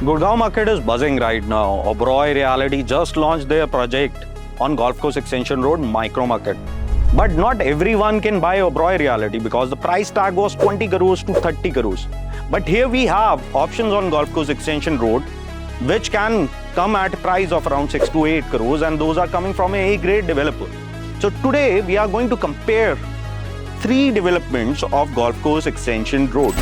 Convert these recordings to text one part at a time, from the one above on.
Gurgaon market is buzzing right now. Oberoi Realty just launched their project on Golf Course Extension Road, Micro Market. But not everyone can buy Oberoi Realty because the price tag was 20 crores to 30 crores. But here we have options on Golf Course Extension Road, which can come at a price of around 6 to 8 crores, and those are coming from a A-grade developer. So today we are going to compare three developments of Golf Course Extension Road.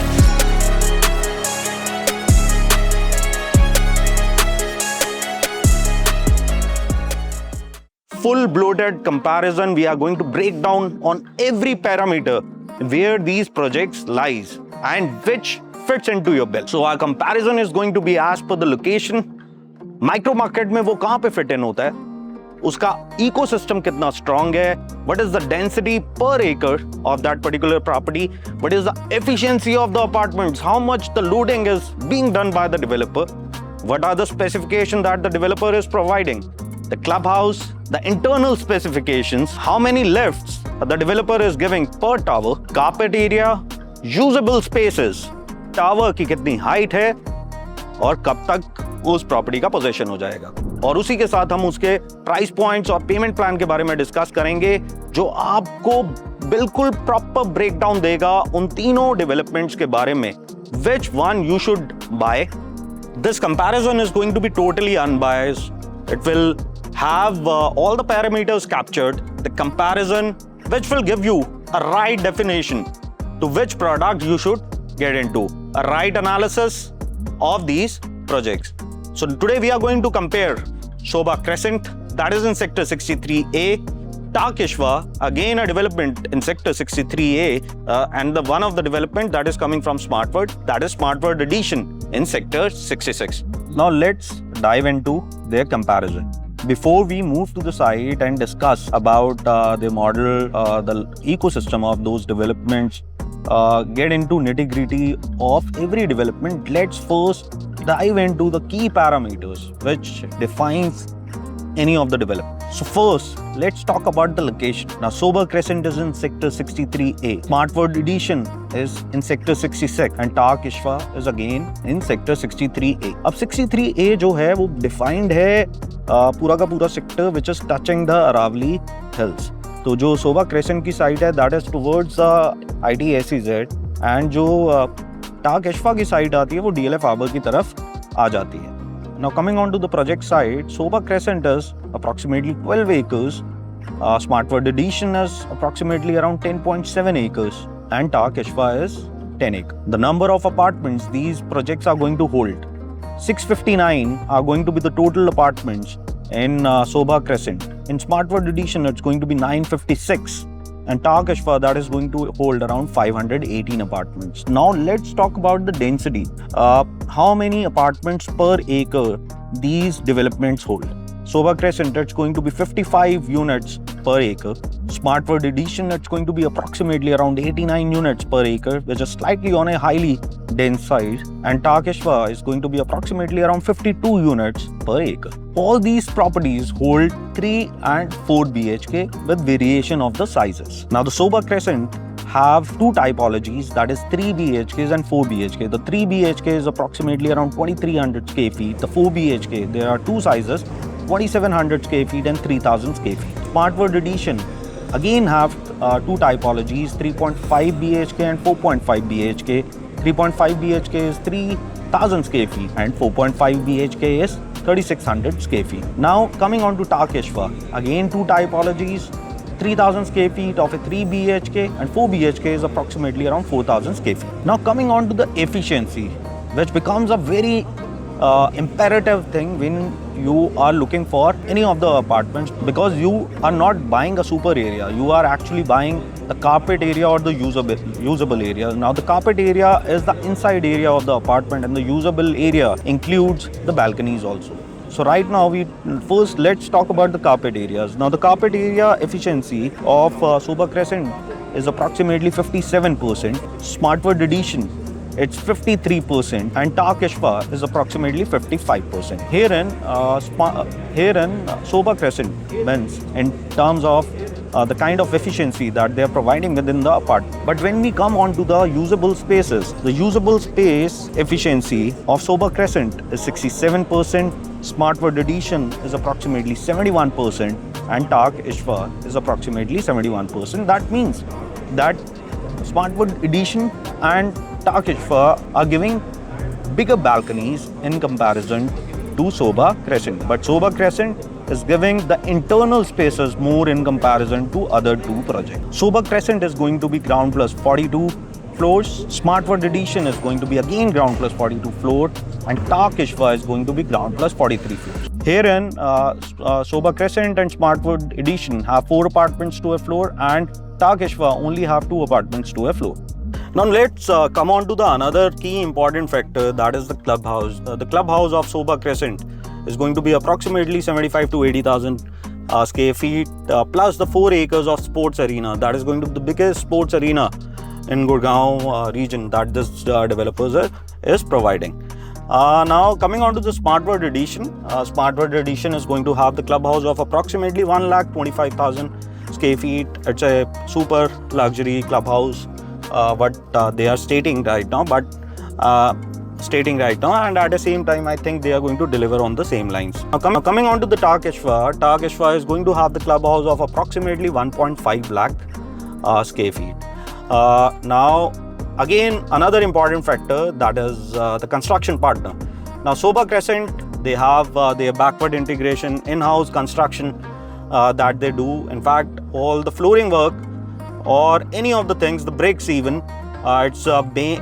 Full-bloated comparison, we are going to break down on every parameter where these projects lies and which fits into your bill. So our comparison is going to be as per the location. Micro market में वो कहाँ पे fit in होता है, उसका ecosystem कितना strong है, what is the density per acre of that particular property, what is the efficiency of the apartments, how much the loading is being done by the developer, what are the specifications that the developer is providing, the clubhouse, the internal specifications, how many lifts the developer is giving per tower, carpet area, usable spaces, tower की कितनी height है और कब तक उस property का possession हो जाएगा, और उसी के साथ हम उसके प्राइस पॉइंट्स और पेमेंट प्लान के बारे में डिस्कस करेंगे जो आपको बिल्कुल प्रॉपर ब्रेकडाउन देगा उन तीनों डेवलपमेंट्स के बारे में. Which one you should buy? This comparison is going to be totally unbiased. It will have all the parameters captured, the comparison which will give you a right definition to which product you should get into, a right analysis of these projects. So today we are going to compare Sobha Crescent, that is in sector 63A, Takeshwa, again a development in sector 63A, and the one of the development that is coming from Smartwood, that is Smartwood Edition in sector 66. Now let's dive into their comparison. Before we move to the site and discuss about the model, the ecosystem of those developments, get into nitty-gritty of every development, let's first dive into the key parameters which defines any of the development. So first, let's talk about the location. Now, Sobha Crescent is in sector 63A, Smartwood Edition is in sector 66, and Takeshwa is again in sector 63A. अब 63A जो है वो defined है पूरा का पूरा sector which is touching the Aravali Hills. तो जो Sobha Crescent की साइड है that is towards the ITSEZ, and जो Takeshwa की साइड आती है वो DLF Harbour की तरफ आ जाती है. Now coming on to the project side, Sobha Crescent is approximately 12 acres, Smartwood Edition is approximately around 10.7 acres, and Takeshwa is 10 acres. The number of apartments these projects are going to hold, 659 are going to be the total apartments in Sobha Crescent. In Smartwood Edition, it's going to be 956, and Takeshwa, that is going to hold around 518 apartments. Now let's talk about the density. How many apartments per acre these developments hold. Sobha Crescent, it's going to be 55 units per acre. Smartwood Edition, it's going to be approximately around 89 units per acre, which is slightly on a highly dense side. And Takeshwa is going to be approximately around 52 units per acre. All these properties hold 3 and 4 BHK with variation of the sizes. Now the Sobha Crescent have two typologies, that is 3 BHKs and 4 BHK. The 3 BHK is approximately around 2300 square feet. The 4 BHK, there are two sizes, 2700 square feet and 3000 square feet. Smartwood Edition again have two typologies, 3.5 BHK and 4.5 BHK. 3.5 BHK is 3000 square feet and 4.5 BHK is 3600 square feet. Now coming on to Takeshwa, again two typologies, 3000 square feet of a 3 BHK and 4 BHK is approximately around 4000 square feet. Now coming on to the efficiency, which becomes a very imperative thing when you are looking for any of the apartments, because you are not buying a super area, you are actually buying the carpet area or the usable area. Now the carpet area is the inside area of the apartment, and the usable area includes the balconies also. So right now let's talk about the carpet areas. Now the carpet area efficiency of Sobha Crescent is approximately 57%. Smartwood Edition, it's 53%, and Takeshwa is approximately 55%. Herein Sobha Crescent wins in terms of the kind of efficiency that they are providing within the apartment. But when we come on to the usable spaces, the usable space efficiency of Sobha Crescent is 67%, Smartwood Edition is approximately 71%, and Tak Ishva is approximately 71%. That means that Smartwood Edition and Tak Ishva are giving bigger balconies in comparison to Sobha Crescent. But Sobha Crescent is giving the internal spaces more in comparison to other two projects. Sobha Crescent is going to be ground plus 42 floors. Smartwood Edition is going to be again ground plus 42 floors, and Tak Ishva is going to be ground plus 43 floors. Herein, Sobha Crescent and Smartwood Edition have 4 apartments to a floor, and Tak Ishva only have 2 apartments to a floor. Now let's come on to the another key important factor, that is the clubhouse. The clubhouse of Sobha Crescent is going to be approximately 75 to 80,000 square feet, plus the 4 acres of sports arena. That is going to be the biggest sports arena in Gurgaon region that this developer is providing. Now coming on to the Smartwood Edition. Smartwood Edition is going to have the clubhouse of approximately 1,25,000 square feet. It's a super luxury clubhouse, what they are stating right now, and at the same time I think they are going to deliver on the same lines. Now coming on to the Tak Ishva is going to have the clubhouse of approximately 1.5 lakh square feet. Now again, another important factor, that is the construction partner. Now Sobha Crescent, they have their backward integration, in-house construction that they do. In fact, all the flooring work or any of the things, the bricks even, it's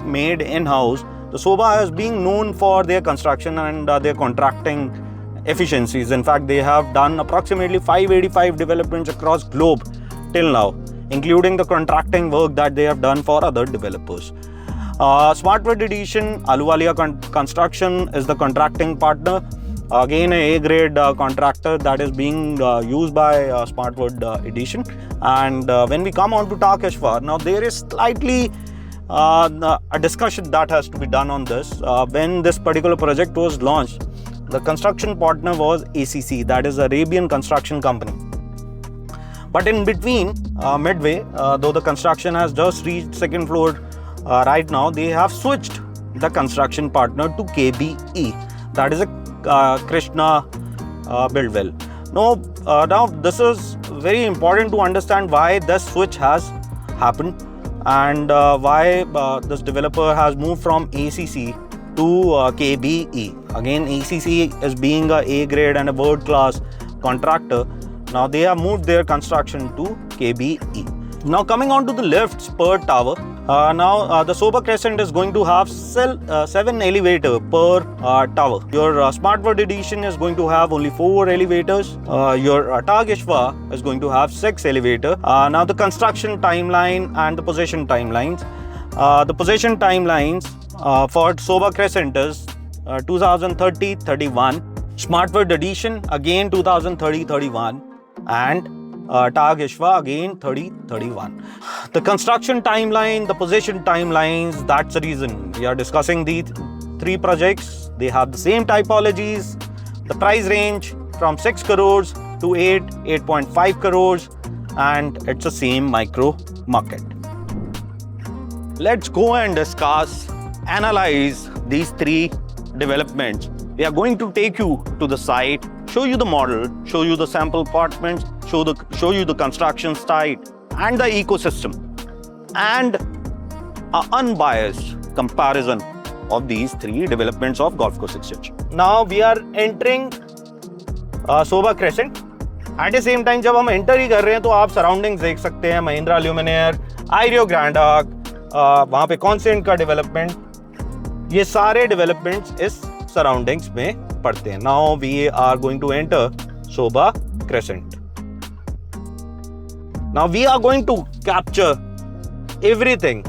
made in-house. The Sobha has been known for their construction and their contracting efficiencies. In fact, they have done approximately 585 developments across globe till now, including the contracting work that they have done for other developers. Smartwood Edition, Ahluwalia Construction is the contracting partner. Again, a A-grade contractor that is being used by Smartwood Edition. And when we come on to Tak Ishva, now there is slightly a discussion that has to be done on this. When this particular project was launched, the construction partner was ACC, that is Arabian Construction Company. But in between, midway, though the construction has just reached second floor right now, they have switched the construction partner to KBE, that is a Krishna Buildwell. Now this is very important to understand why this switch has happened and why this developer has moved from ACC to KBE. Again, ACC is being a A-grade and a world-class contractor. Now they have moved their construction to KBE. Now coming on to the lifts per tower. The Sobha Crescent is going to have 7 elevators per tower. Your Smartwood Edition is going to have only 4 elevators. Your Tak Ishva is going to have 6 elevators. Now the construction timeline and the possession timelines. The possession timelines for Sobha Crescent is 2030-31. Smartwood Edition again 2030-31, and Tak Ishva again 30-31. The construction timeline, the possession timelines, that's the reason we are discussing these 3 projects. They have the same typologies, the price range from 6 crores to 8.5 crores, and it's the same micro market. Let's go and discuss, analyze these 3 developments. We are going to take you to the site, show you the model, show you the sample apartments, show you the construction site and the ecosystem, and an unbiased comparison of these 3 developments of Golf Course Exchange. Now we are entering Sobha Crescent. At the same time, जब हम enter ही कर रहे हैं तो आप surroundings देख सकते हैं, महिंद्रा ल्यूमिनेयर, आइरियो ग्रैंड आर्क, वहाँ पे कॉन्सेंट का डेवलपमेंट, ये सारे डेवलपमेंट्स इस सराउंडिंग्स में पड़ते हैं. Now we are going to enter Sobha Crescent. Now we are going to capture everything.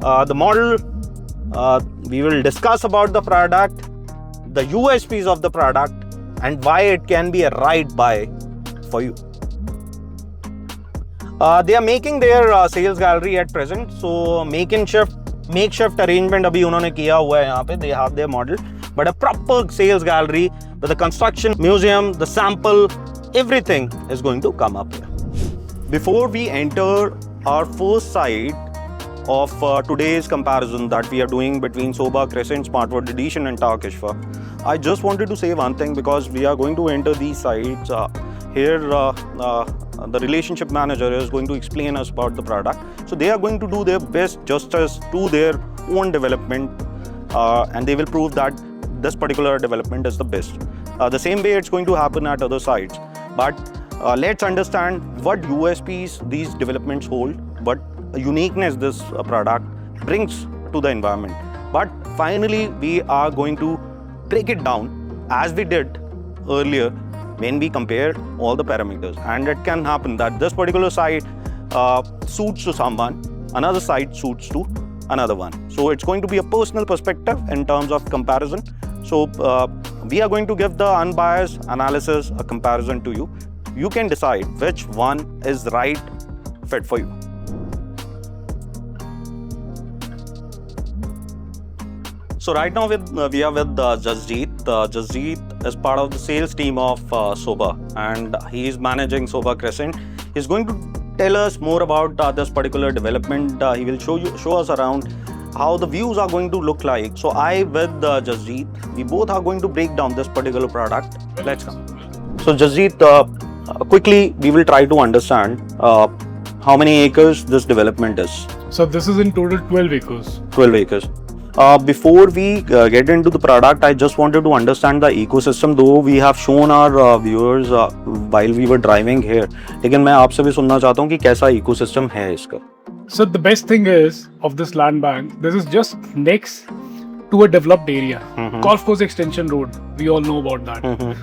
The model, we will discuss about the product, the USPs of the product, and why it can be a right buy for you. They are making their sales gallery at present. So makeshift arrangement अभी उन्होंने किया हुआ है यहाँ पे. They have their model, but a proper sales gallery with the construction museum, the sample, everything is going to come up here. Before we enter our first site of today's comparison that we are doing between Sobha, Crescent, Smart World Edition and Tower Kashfa, I just wanted to say one thing, because we are going to enter these sites. Here the relationship manager is going to explain us about the product. So they are going to do their best justice to their own development, and they will prove that this particular development is the best. The same way it's going to happen at other sites. But let's understand what USPs these developments hold, what uniqueness this product brings to the environment. But finally, we are going to break it down as we did earlier when we compared all the parameters. And it can happen that this particular site suits to someone, another site suits to another one. So it's going to be a personal perspective in terms of comparison. So we are going to give the unbiased analysis, a comparison to you. You can decide which one is the right fit for you. So right now we are with Jasjeet. Jasjeet is part of the sales team of Sobha, and he is managing Sobha Crescent. He's going to tell us more about this particular development. He will show us around how the views are going to look like. So I with Jasjeet, we both are going to break down this particular product. Let's come. So Jasjeet, quickly we will try to understand how many acres this development is. So this is in total 12 acres. 12 acres. Before we get into the product, I just wanted to understand the ecosystem. Though we have shown our viewers while we were driving here, लेकिन मैं आपसे भी सुनना चाहता हूँ कि कैसा ecosystem है इसका. So the best thing is of this land bank, this is just next to a developed area. Golf course extension road, we all know about that.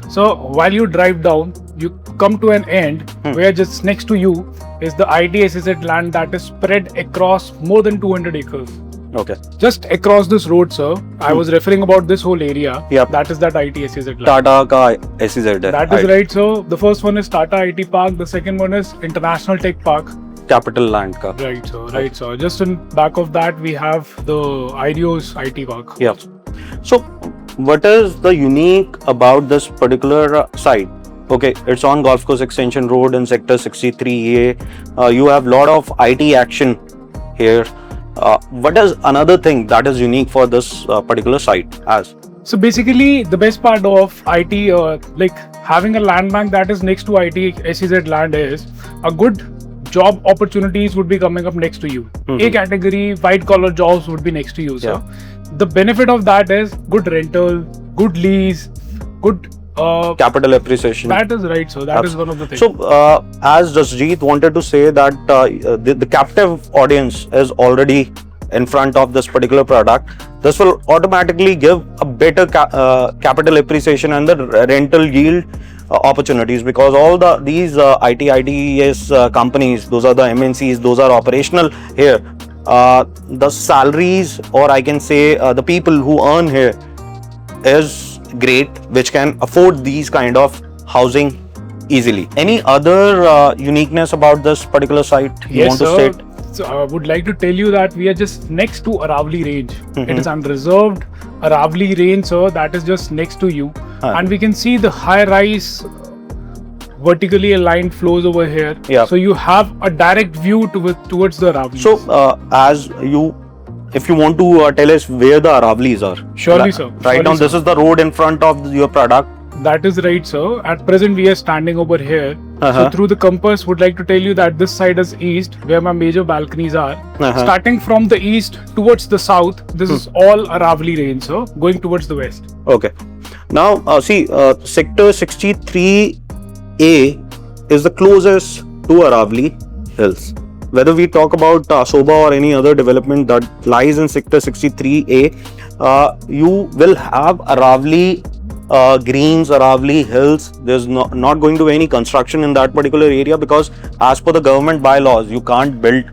So while you drive down, you come to an end where just next to you is the ITSZ land that is spread across more than 200 acres. Okay. Just across this road, sir, I was referring about this whole area. Yep. That is that ITSZ land. Tata का SEZ है. That is right, sir. The first one is Tata IT Park. The second one is International Tech Park. Capital Land का. Right, sir. Right, sir. Just in back of that, we have the IDEO's IT Park. Yeah. So, what is the unique about this particular site? Okay, it's on Golf Course Extension Road in Sector 63A. You have lot of IT action here. What is another thing that is unique for this particular site as? So basically, the best part of IT, like having a land bank that is next to IT SEZ land is a good job opportunities would be coming up next to you. A category, white collar jobs would be next to you. So the benefit of that is good rental, good lease, good capital appreciation. That is right, so that is one of the things. So, as Jasjeet wanted to say that the captive audience is already in front of this particular product, this will automatically give a better capital appreciation and the rental yield opportunities, because all these ITES companies, those are the MNCs, those are operational here. The salaries, or I can say the people who earn here is great, which can afford these kind of housing easily. Any other uniqueness about this particular site you want to state? So I would like to tell you that we are just next to Aravali range. It is unreserved Aravali range, so that is just next to you. And we can see the high-rise vertically aligned floors over here. Yeah. So you have a direct view towards the Aravali. So if you want to tell us where the Aravlis are. Surely, sir. Right now, this is the road in front of your product. That is right, sir. At present, we are standing over here. So through the compass, would like to tell you that this side is east, where my major balconies are. Starting from the east towards the south, this is all Aravali range, sir, going towards the west. Okay. Now, see, Sector 63A is the closest to Aravali Hills. Whether we talk about Sobha or any other development that lies in Sector 63A, you will have Aravali greens, Aravali hills. There's not going to be any construction in that particular area, because as per the government bylaws, you can't build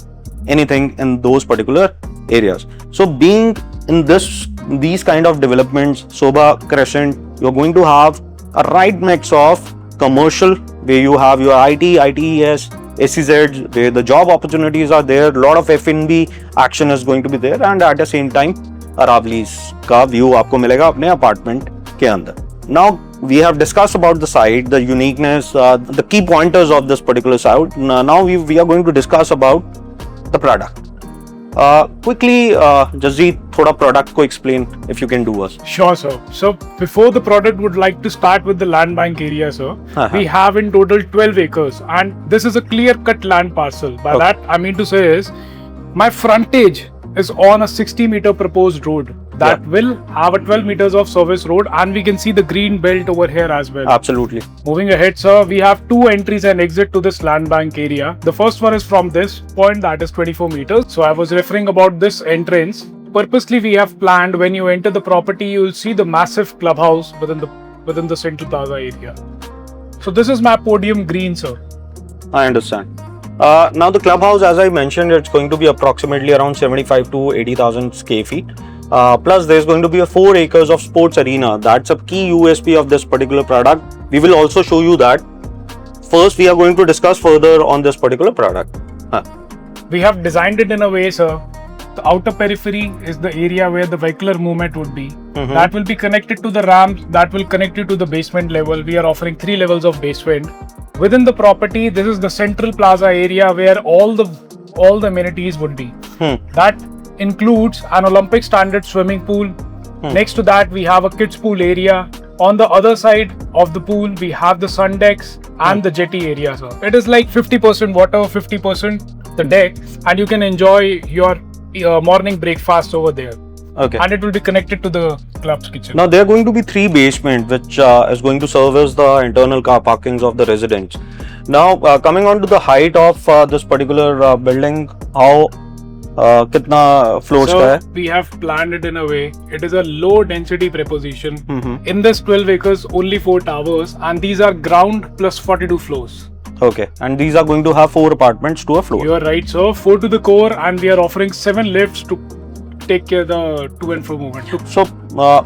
anything in those particular areas. So being in these kind of developments, Sobha Crescent, you're going to have a right mix of commercial, where you have your IT, ITES, SEZ, where the job opportunities are there, a lot of F&B action is going to be there, and at the same time Aravali's का view आपको मिलेगा अपने apartment के अंदर. Now we have discussed about the site, the uniqueness, the key pointers of this particular site. Now we are going to discuss about the product. Quickly, Jasjeet, thoda product ko explain if you can do us. Sure, sir. So before the product, would like to start with the land bank area, sir. We have in total 12 acres, and this is a clear-cut land parcel. By that, I mean to say is, my frontage is on a 60-meter proposed road that will have a 12 meters of service road, and we can see the green belt over here as well. Absolutely. Moving ahead, sir, we have two entries and exit to this land bank area. The first one is from this point, that is 24 meters. So I was referring about this entrance. Purposely, we have planned when you enter the property, you will see the massive clubhouse within the Central Plaza area. So this is my podium green, sir. I understand. Now the clubhouse, as I mentioned, it's going to be approximately around 75 to 80,000 square feet. Plus, there's going to be a 4 acres of sports arena. That's a key USP of this particular product. We will also show you that. First, we are going to discuss further on this particular product. We have designed it in a way, sir. The outer periphery is the area where the vehicular movement would be. That will be connected to the ramps. That will connect you to the basement level. We are offering 3 levels of basement. Within the property, this is the Central Plaza area where all the amenities would be. That includes an Olympic standard swimming pool. Next to that, we have a kids pool area. On the other side of the pool, we have the sun decks and the jetty area. So it is like 50% water, 50% the deck, and you can enjoy your morning breakfast over there. Okay. And it will be connected to the club's kitchen. Now there are going to be 3 basements, which is going to service the internal car parkings of the residents. Now coming on to the height of this particular building, how kitna floors ka hai? We have planned it in a way. It is a low density proposition. In this 12 acres, only 4 towers, and these are ground plus 42 floors. Okay, and these are going to have 4 apartments to a floor. You are right, sir. 4 to the core, and we are offering 7 lifts to take care of the to and fro movement. So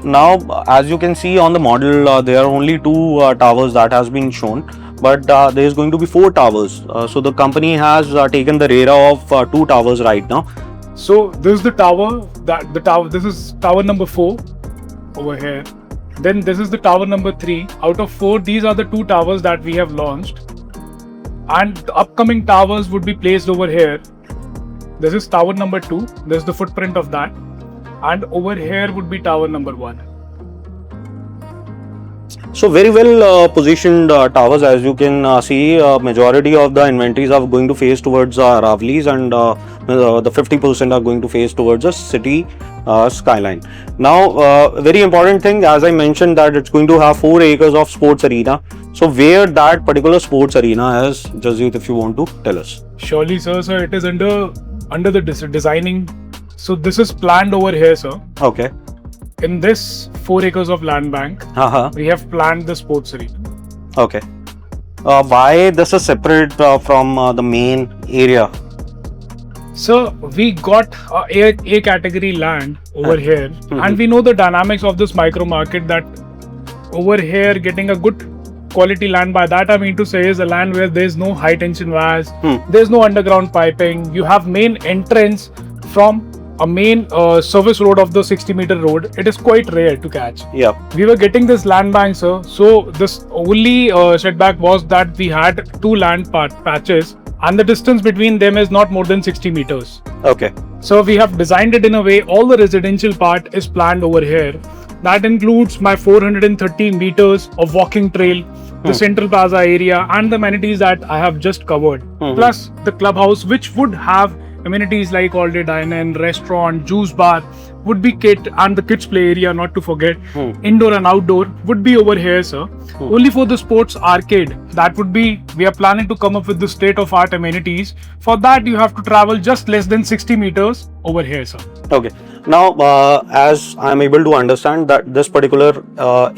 now, as you can see on the model, there are only 2 towers that has been shown, but there is going to be 4 towers. So the company has taken the RERA of 2 towers right now. So this is the tower. This is tower number 4 over here. Then this is the tower number 3. Out of 4, these are the 2 towers that we have launched, and the upcoming towers would be placed over here. This is tower number 2. This is the footprint of that, and over here would be tower number 1. So very well positioned towers, as you can see. Majority of the inventories are going to face towards Aravali's, and the 50% are going to face towards the city skyline. Now, very important thing, as I mentioned, that it's going to have 4 acres of sports arena. So where that particular sports arena is, Jasjeet, if you want to tell us. Surely, sir. So it is under the designing. So this is planned over here, sir. Okay. In this 4 acres of land bank, we have planned the sports arena. Okay. Why this is separate from the main area? So we got A category land over here, and we know the dynamics of this micro market, that over here getting a good quality land. By that I mean to say is a land where there is no high tension wires, there is no underground piping. You have main entrance from a main service road of the 60-meter road. It is quite rare to catch. Yeah. We were getting this land bank, sir. So this only setback was that we had 2 land patches, and the distance between them is not more than 60 meters. Okay. So we have designed it in a way, all the residential part is planned over here. That includes my 430 meters of walking trail, the Central Plaza area, and the amenities that I have just covered. Plus the clubhouse, which would have amenities like all-day dine-in, restaurant, juice bar, would be and the kids play area, not to forget. Indoor and outdoor would be over here, sir. Only for the sports arcade, that would be, we are planning to come up with the state-of-art amenities. For that, you have to travel just less than 60 meters over here, sir. Okay. Now, as I'm able to understand that this particular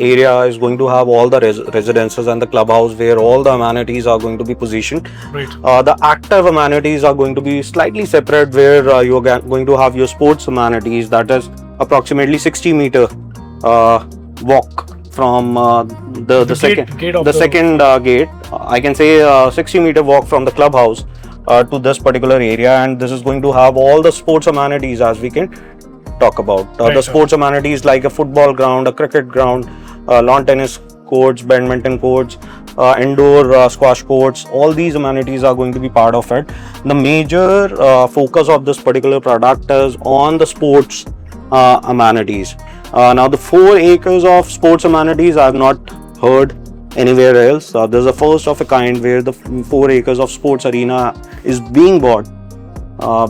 area is going to have all the residences and the clubhouse where all the amenities are going to be positioned. Right. The active amenities are going to be slightly separate, where you're going to have your sports amenities, that is approximately 60-meter walk from the second gate. I can say 60-meter walk from the clubhouse to this particular area, and this is going to have all the sports amenities as we can talk about. The sports amenities like a football ground, a cricket ground, lawn tennis courts, badminton courts, indoor squash courts. All these amenities are going to be part of it. The major focus of this particular product is on the sports amenities. Now the 4 acres of sports amenities I have not heard anywhere else. This is the first of a kind where the 4 acres of sports arena is being bought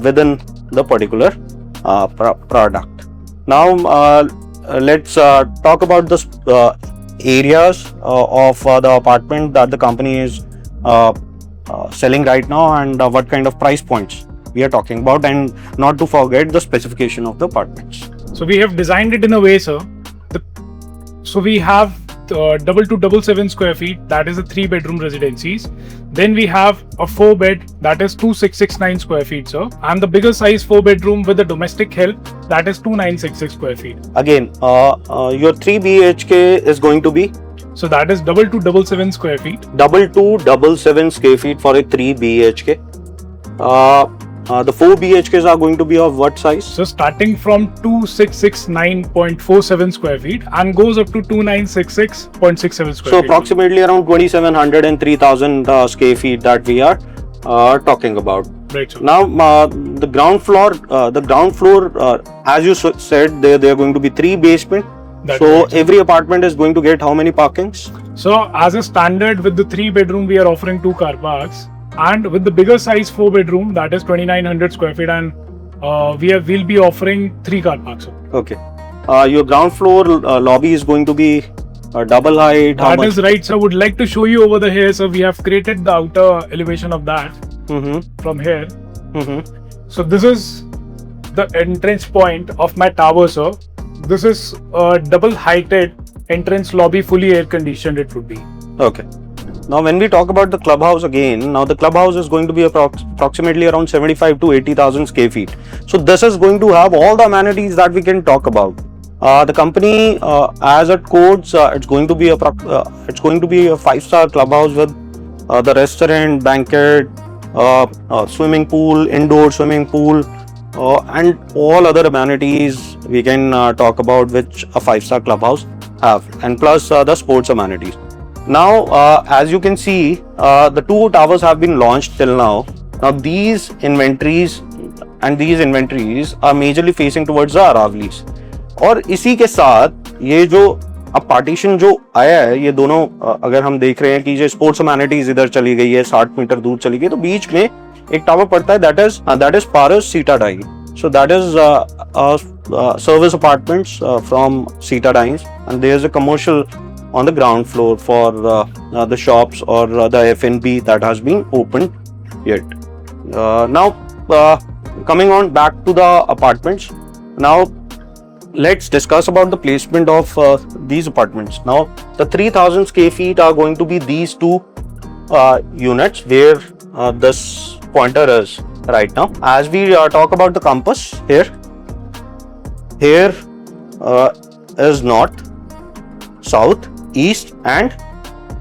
within the particular product. Now let's talk about the areas of the apartment that the company is selling right now, and what kind of price points we are talking about, and not to forget the specification of the apartments. So we have designed it in a way, sir. So we have 2277 square feet, that is the 3-bedroom residencies. Then we have a 4-bed, that is 2669 square feet, sir. And the bigger size 4-bedroom with the domestic help, that is 2966 square feet. Again, your 3 BHK is going to be? So that is 2277 square feet. 2277 square feet for a 3 BHK. The 4 BHKs are going to be of what size? So starting from 2669.47 square feet and goes up to 2966.67 square feet. So approximately around 2700 and 3000 square feet that we are talking about. Right, sir. Now the ground floor, as you said, there are going to be 3 basements. That's So right, sir. every apartment is going to get how many parkings? So as a standard with the 3-bedroom, we are offering 2 car parks. And with the bigger size 4-bedroom, that is 2900 square feet, and we'll be offering 3 car parks. Sir. Okay. Your ground floor lobby is going to be double height. That is right, sir. Would like to show you over the here. So we have created the outer elevation of that from here. So this is the entrance point of my tower, sir. This is a double heighted entrance lobby, fully air conditioned it would be. Okay. Now when we talk about the clubhouse again, now the clubhouse is going to be approximately around 75 to 80,000 square feet. So this is going to have all the amenities that we can talk about. The company, as it codes, it's going to be a 5-star clubhouse with the restaurant, banquet, swimming pool, indoor swimming pool, and all other amenities we can talk about which a 5-star clubhouse have, and plus the sports amenities. Now, as you can see, the 2 towers have been launched till now. Now, these inventories are majorly facing towards the Aravlis. और इसी के साथ ये जो अब partition जो आया है, ये दोनों अगर हम देख रहे हैं कि जो स्पोर्ट्स अमेनिटीज इधर चली गई है, 60 मीटर दूर चली गई, तो बीच में एक टावर पड़ता है, that is Paras Citadine. So that is service apartments from Citadines, and there is a commercial on the ground floor for the shops or the F&B that has been opened yet. Now coming on back to the apartments. Now let's discuss about the placement of these apartments. Now the 3000 square feet are going to be these 2 units where this pointer is right now. As we talk about the compass here is north, south, east and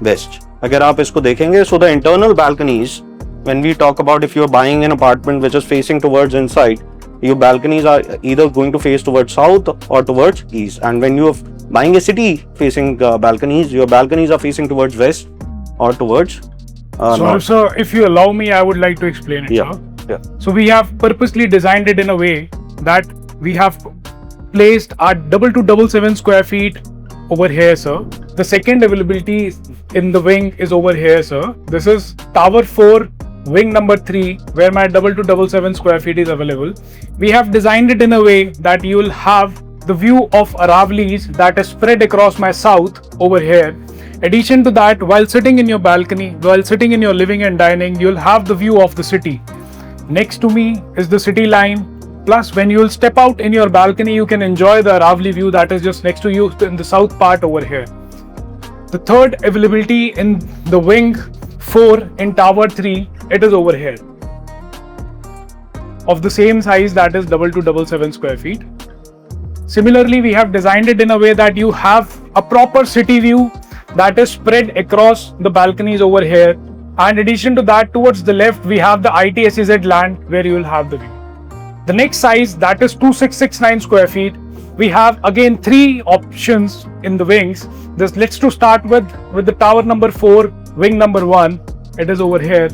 west. अगर आप इसको देखेंगे, so the internal balconies, when we talk about if you're buying an apartment which is facing towards inside, your balconies are either going to face towards south or towards east, and when you're buying a city facing balconies, your balconies are facing towards west or towards north. So if you allow me, I would like to explain it, Yeah. sir. Yeah. So we have purposely designed it in a way that we have placed our 2277 square feet over here, sir. The second availability in the wing is over here, sir. This is Tower 4, wing number 3, where my 2277 square feet is available. We have designed it in a way that you will have the view of Aravlis that is spread across my south over here. Addition to that, while sitting in your balcony, while sitting in your living and dining, you'll have the view of the city. Next to me is the city line. Plus, when you'll step out in your balcony, you can enjoy the Aravli view that is just next to you in the south part over here. The third availability in the wing 4 in Tower 3, it is over here. Of the same size, that is 2277 square feet. Similarly, we have designed it in a way that you have a proper city view that is spread across the balconies over here. And in addition to that, towards the left, we have the ITSEZ land where you will have the view. The next size, that is 2669 square feet. we have again 3 options in the wings. Let's to start with the tower number 4, wing number 1. It is over here.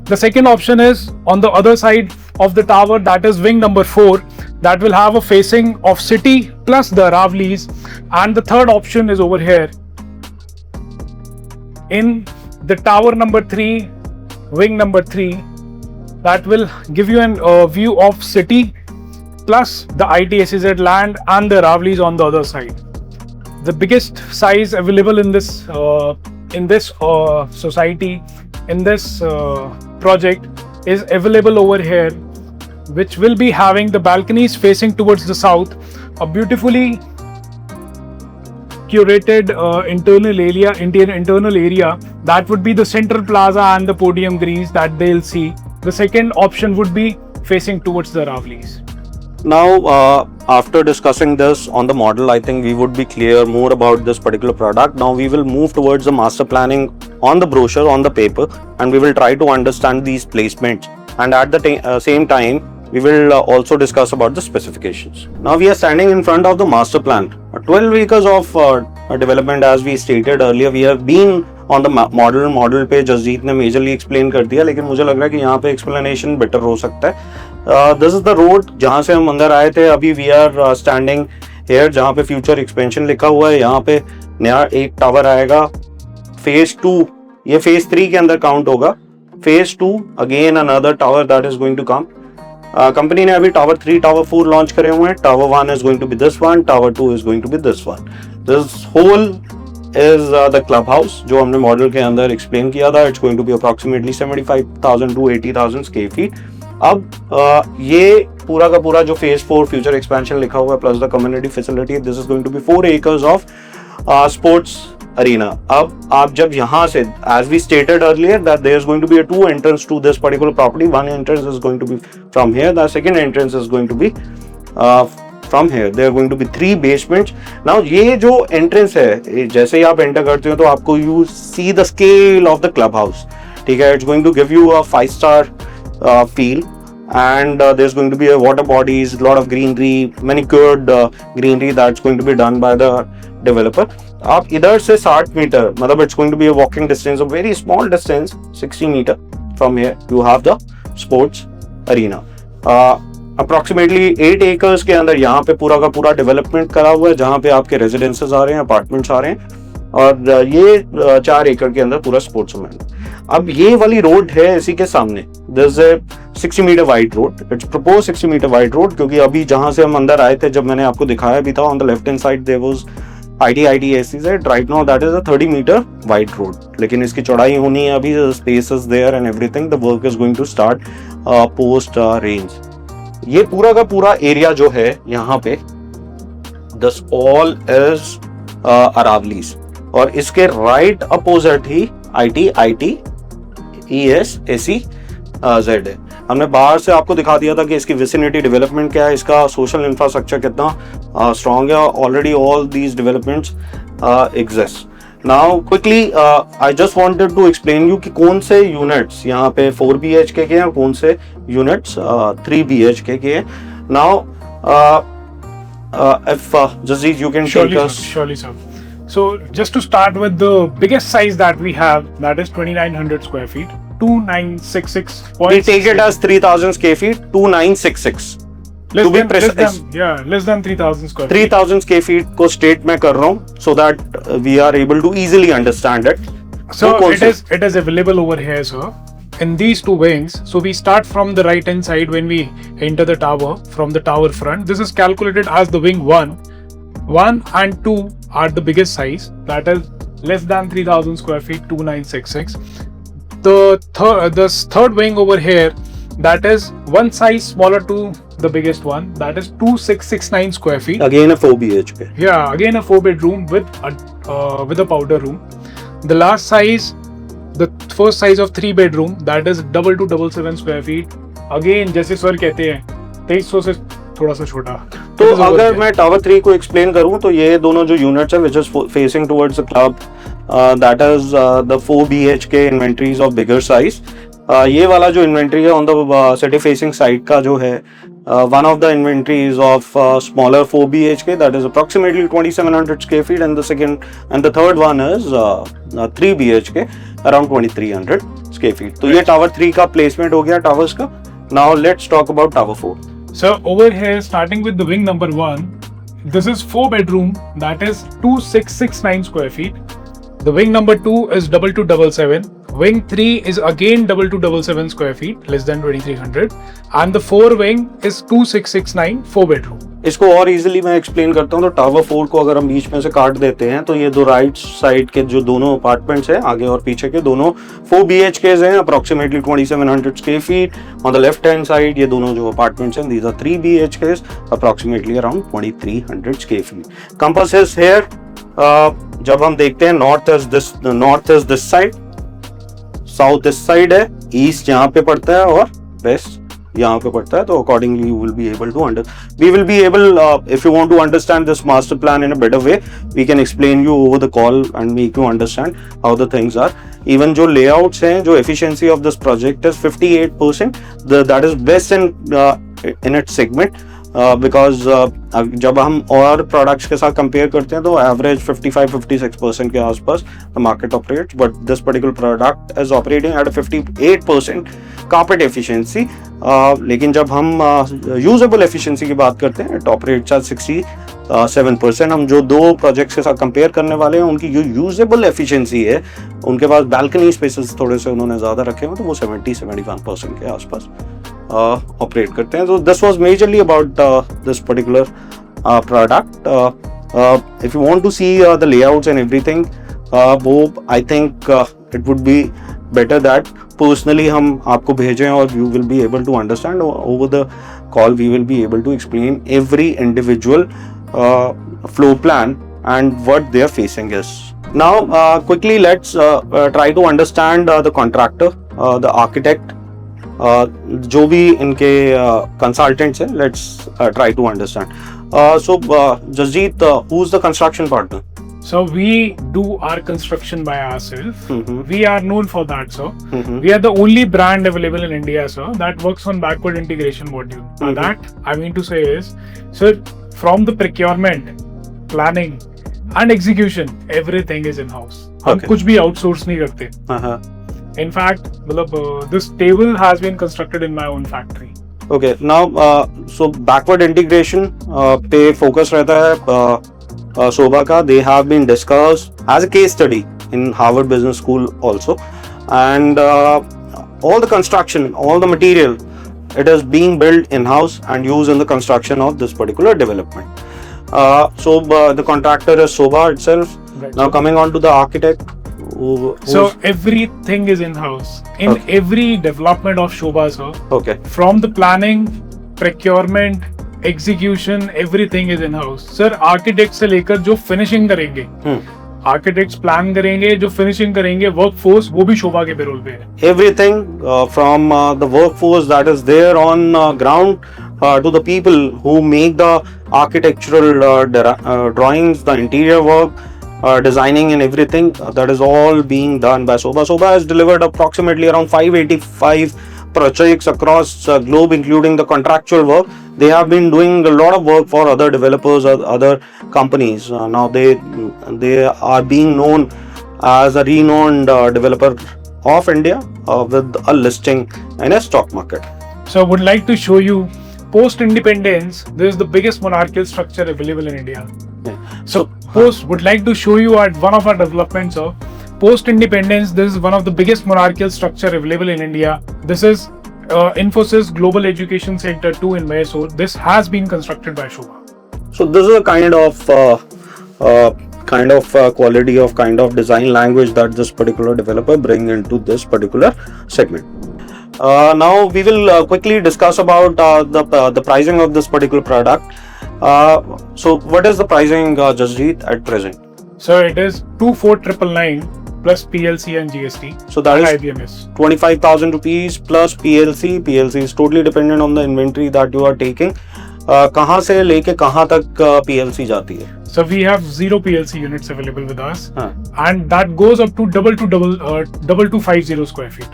The second option is on the other side of the tower, that is wing number 4, that will have a facing of city plus the Aravlis. And the third option is over here in the tower number 3, wing number 3, that will give you a view of city plus the ITSEZ land and the Aravlis on the other side. The biggest size available in this society, in this project, is available over here, which will be having the balconies facing towards the south, a beautifully curated internal area that would be the central plaza and the podium greens that they'll see. The second option would be facing towards the Aravlis. Now, after discussing this on the model, I think we would be clear more about this particular product. Now we will move towards the master planning on the brochure, on the paper, and we will try to understand these placements. And at the same time, we will also discuss about the specifications. Now we are standing in front of the master plan. 12 acres of development, as we stated earlier. We have been on the model पे जसजीत ने majorly explain कर दिया, लेकिन मुझे लग रहा है कि यहाँ पे explanation better हो सकता है. This is the road जहाँ से हम अंदर आए थे. अभी we are standing here जहाँ पे future expansion लिखा हुआ है. यहाँ पे नया एक टावर आएगा. Phase 2, ये Phase 3 के अंदर काउंट होगा. Phase 2, again another tower that is going to come. Company ने अभी टावर 3, टावर 4 लॉन्च करे हुए हैं. Tower 1 is going to be this one, tower 2 is going to be this one. This whole is the club house जो हमने model के अंदर explain किया था. It's going to be approximately 75,000 to 80,000 square feet. अब ये पूरा का पूरा जो फेज 4 फ्यूचर एक्सपेंशन लिखा हुआ है plus the community facility, this is going to be 4 acres of sports arena. अब आप जब यहाँ से, as we stated earlier, that there is going to be a 2 entrance to this particular property. One entrance is going to be from here. The second entrance is going to be from here. There are going to be 3 basements. Now ये जो entrance है, जैसे ही आप enter करते हो तो आपको you see the scale of the clubhouse. ठीक है, it's going to give you a 5-star feel. And there's going to be a water bodies, lot of greenery, manicured greenery that's going to be done by the developer. आप इधर से 60 metre, मतलब it's going to be a walking distance, a very small distance, 60 meter from here you have the sports arena. Approximately 8 acres के अंदर यहाँ पे पूरा का पूरा डेवलपमेंट करा हुआ है, जहाँ पे आपके रेजिडेंसेस आ रहे हैं, अपार्टमेंट्स आ रहे हैं, और ये 4 एकड़ के अंदर पूरा स्पोर्ट्स में. अब ये वाली रोड है इसी के सामने. This is 60 metre wide road. It's propose 60 metre wide road, क्योंकि अभी जहां से हम अंदर आए थे, जब मैंने आपको दिखाया भी था, on the left hand side there was ITSEZ. Right now that is a 30 metre wide road, लेकिन इसकी चौड़ाई होनी है अभी. Space is there and everything. The work is going to start post range. ये पूरा का पूरा एरिया जो है यहाँ पे, दिस ऑल इज अरावलीज, और इसके राइट अपोजिट ही ITESEZ है. हमने बाहर से आपको दिखा दिया था कि इसकी विसिनिटी डेवलपमेंट क्या है, इसका सोशल इंफ्रास्ट्रक्चर कितना स्ट्रॉन्ग है. Already all these developments exist. Now quickly I just wanted to explain you कि कौन से यूनिट्स यहाँ पे 4 BHK के हैं और कौन से यूनिट्स 3 BHK के हैं. Now if Jasjeet, you can take us. Surely, sir. So just to start with the biggest size that we have, that is 2,900 square feet, 2,966. We take it as 3,000 square feet, 2,966. Less to be than, precise. less than 3,000 square feet. 3,000 square feet को state में कर रहा हूँ, so that we are able to easily understand it. So it is available over here, sir, in these 2 wings. So we start from the right hand side when we enter the tower, from the tower front. This is calculated as the wing 1. 1 and 2 are the biggest size, that is less than 3,000 square feet, 2,966. The third wing over here, that is one size smaller to the biggest one, that is 2,669 square feet. Again a 4 BHK. Yeah, again a 4 bedroom with a powder room. The last size, the first size of 3 bedroom, that is 2,277 square feet. Again, जैसे sir कहते हैं 2,300 से थोड़ा सा छोटा. तो अगर मैं टावर 3 को एक्सप्लेन करूं तो ये दोनों जो यूनिट्स है which is facing towards the club, that is the 4 BHK inventories of bigger size. ये वाला जो इन्वेंटरी है on the city facing side का जो है, one of the inventories of smaller 4 BHK, that is approximately 2700 square feet, and the third one is 3 BHK, around 2300 square feet. तो ये tower 3 का placement हो गया towers का. Now let's talk about tower 4. So over here, starting with the wing number 1, this is 4 bedroom, that is 2669 square feet. The wing number 2 is 2277. Wing 3 is again 2277 square feet, less than 2300. And the 4 wing is 2669, 4 bedroom. इसको और easily मैं explain करता हूँ. तो tower 4 को अगर हम बीच में से काट देते हैं तो ये दो राइट साइड के जो दोनों अपार्टमेंट्स हैं, आगे और पीछे के दोनों 4 BHKs हैं, approximately 2700 square feet. On the left hand side ये दोनों जो अपार्टमेंट्स हैं, these are 3 BHKs, approximately around 2300 square feet. Compass is here. जब हम देखते हैं north is this side, south इस साइड है, ईस्ट यहाँ पे पड़ता है और वेस्ट यहाँ पे पड़ता है. तो accordingly you will be able to we will be able, if you want to understand this master plan in a better way, we can explain you over the call and make you understand how the things are. Even जो layouts हैं, जो efficiency of this project is 58%, that is best in its segment. Because जब हम और products के साथ compare करते हैं तो एवरेज 55-56% के आसपास the market operates, but this particular product is operating eight 58% carpet efficiency. लेकिन जब हम यूजेबल एफिशिएंसी की बात करते हैं, इट ऑपरेट्स एट 67%. हम जो दो प्रोजेक्ट्स के साथ कंपेयर करने वाले हैं, उनकी जो यूजेबल एफिशिएंसी है, उनके पास बैल्कनी स्पेसेस थोड़े से उन्होंने ज़्यादा रखे हुए, तो वो 70-71% के आसपास ऑपरेट करते हैं. So this was majorly about this particular product. If you want to see the layouts and everything, वो I think it would be better that personally हम आपको भेजें और you will be able to understand. Over the call we will be able to explain every individual floor plan and what they are facing is. Now quickly let's try to understand the contractor, the architect, जो भी इनके consultants हैं. Let's try to understand. So Jasjeet, who is the construction partner? So we do our construction by ourselves. We are known for that, sir. We are the only brand available in India, sir, that works on backward integration module. That I mean to say is, sir, from the procurement, planning, and execution, everything is in house. हम कुछ भी outsource नहीं करते. In fact, this table has been constructed in my own factory. Okay, now so backward integration पे focus रहता है Sobha ka. They have been discussed as a case study in Harvard Business School also, and all the construction, all the material, it is being built in house and used in the construction of this particular development. So the contractor is Sobha itself. Right. Now coming on to the architect. So everything is in house in every development of Sobha, sir. Okay. From the planning, procurement, execution, everything is in house. Sir, architect से लेकर जो finishing करेंगे, architects plan करेंगे, जो finishing करेंगे, workforce वो भी शोभा के पेरोल पे है. Everything from the workforce that is there on ground to the people who make the architectural drawings, the interior work, designing and everything, that is all being done by Sobha. Sobha has delivered approximately around 585 projects across globe, including the contractual work. They have been doing a lot of work for other developers or other companies. Now they are being known as a renowned developer of India with a listing in a stock market. So I would like to show you post-independence. This is the biggest monarchical structure available in India. Yeah. So would like to show you at one of our developments of post-independence. This is one of the biggest monarchical structure available in India. This is Infosys Global Education Center 2 in Mysore. This has been constructed by Sobha. So this is a kind of quality of kind of design language that this particular developer bring into this particular segment. Now we will quickly discuss about the pricing of this particular product. So what is the pricing, Jasjeet, at present? So it is 24,999 plus PLC and GST. So that is IBMS. 25,000 rupees plus PLC. PLC is totally dependent on the inventory that you are taking. कहाँ से लेके कहाँ तक PLC जाती है? So we have 0 PLC units available with us, and that goes up to 2250 square feet.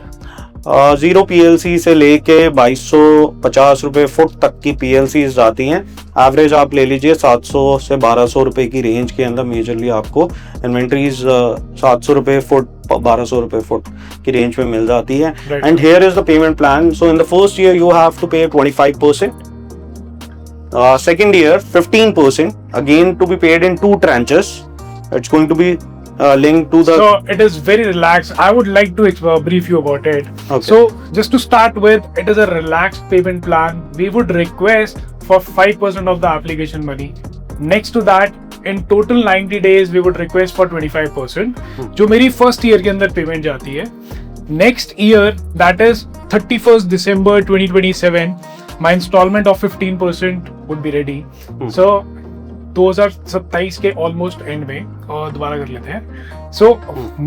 Zero PLC से लेके 2250 रुपए फुट तक की पीएलसी जाती हैं। एवरेज आप ले लीजिए 700 से 1200 रुपए की रेंज के अंदर मेजरली आपको इन्वेंट्रीज 700 रुपए फुट 1200 रुपए फुट की रेंज में मिल जाती है। And here is the payment plan. So in the first year you have to pay 25%, second year 15%, again to be paid in 2 tranches. It's going to be linked to the So it is very relaxed. I would like to brief you about it. Okay. So just to start with, it is a relaxed payment plan. We would request for 5% of the application money. Next to that, in total 90 days, we would request for 25%. जो मेरी first year के अंदर payment जाती है. Next year, that is 31st December 2027, my installment of 15% would be ready. So 2027 के almost end में और दोबारा कर लेते हैं. So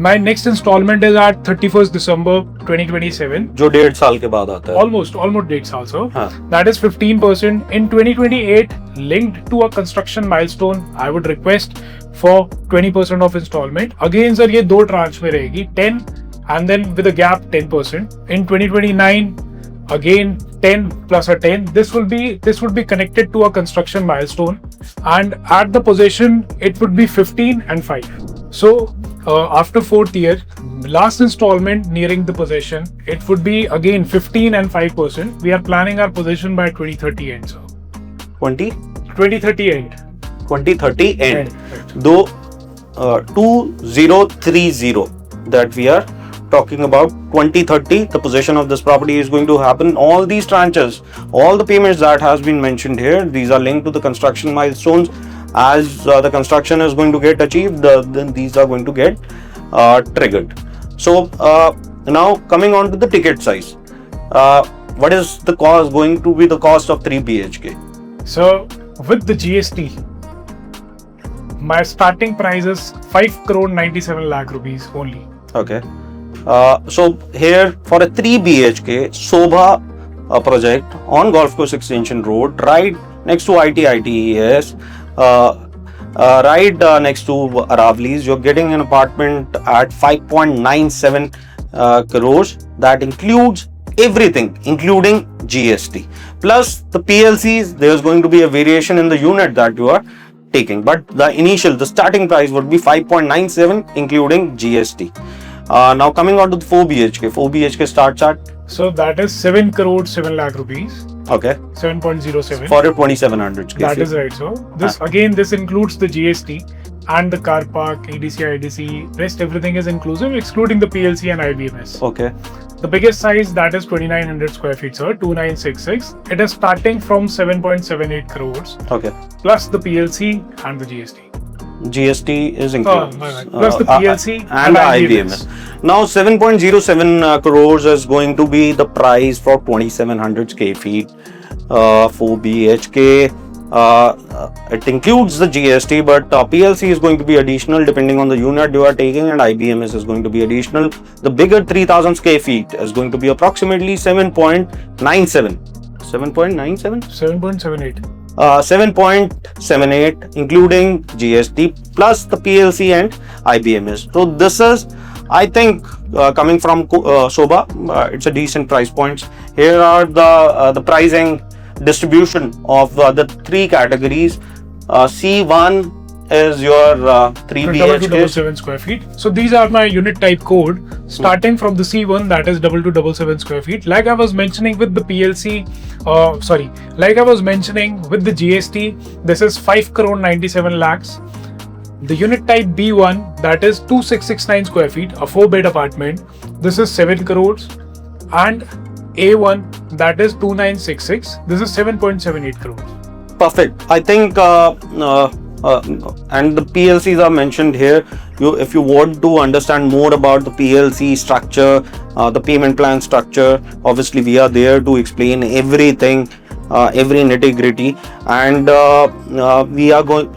my next installment is at 31st December 2027. जो 1.5 साल के बाद आता है। Almost 8 also. हाँ. That is 15%. In 2028, linked to a construction milestone, I would request for 20% of installment. Again, sir, ये 2 tranche में रहेगी, 10 and then with a gap 10%. In 2029, again 10 plus a 10. This would be connected to a construction milestone, and at the possession it would be 15 and 5. So after 4th year, last installment nearing the possession, it would be again 15 and 5%. We are planning our possession by 2030 end, sir. 2030 end. 2030 end. Right. Though 2030 that we are talking about 2030, the possession of this property is going to happen. All these tranches, all the payments that has been mentioned here, these are linked to the construction milestones. As the construction is going to get achieved, then these are going to get triggered. So now coming on to the ticket size, what is the cost going to be, the cost of 3 BHK? So with the GST, my starting price is 5 crore 97 lakh rupees only. Okay. So here for a 3 BHK Sobha project on Golf Course Extension Road, right next to ITES, right next to Aravli's, you're getting an apartment at 5.97 crores. That includes everything, including GST. Plus the PLCs, there's going to be a variation in the unit that you are taking. But the starting price would be 5.97 including GST. Now coming on to the 4 BHK. 4 BHK starts at? So that is 7 crore 7 lakh rupees. Okay. 7.07. For a 2700 square That feet. is right. So this includes the GST and the car park, EDC, IDC, rest everything is inclusive, excluding the PLC and IBMS. Okay. The biggest size, that is 2900 square feet, sir, 2966. It is starting from 7.78 crores. Okay. Plus the PLC and the GST. GST is included. my bad. Plus the PLC and the IBMS. Now 7.07 crores is going to be the price for 2700 square feet, 4 BHK. It includes the GST, but PLC is going to be additional depending on the unit you are taking, and IBMS is going to be additional. The bigger 3000 square feet is going to be approximately 7.97. 7.97? 7.78. 7.78 including GST plus the PLC and IBMS. So this is, I think, coming from Sobha, it's a decent price points. Here are the pricing distribution of the 3 categories. C1 is your 3 BHK. 2277 square feet. So these are my unit type code starting from the C1, that is 2277 square feet. Like I was mentioning with the PLC, like I was mentioning with the GST, this is 5 crore 97 lakhs. The unit type B1, that is 2669 square feet, a 4-bed apartment. This is 7 crores. And A1, that is 2966. This is 7.78 crores. Perfect. I think and the PLCs are mentioned here. If you want to understand more about the PLC structure, the payment plan structure, obviously we are there to explain everything, every nitty-gritty. And we are going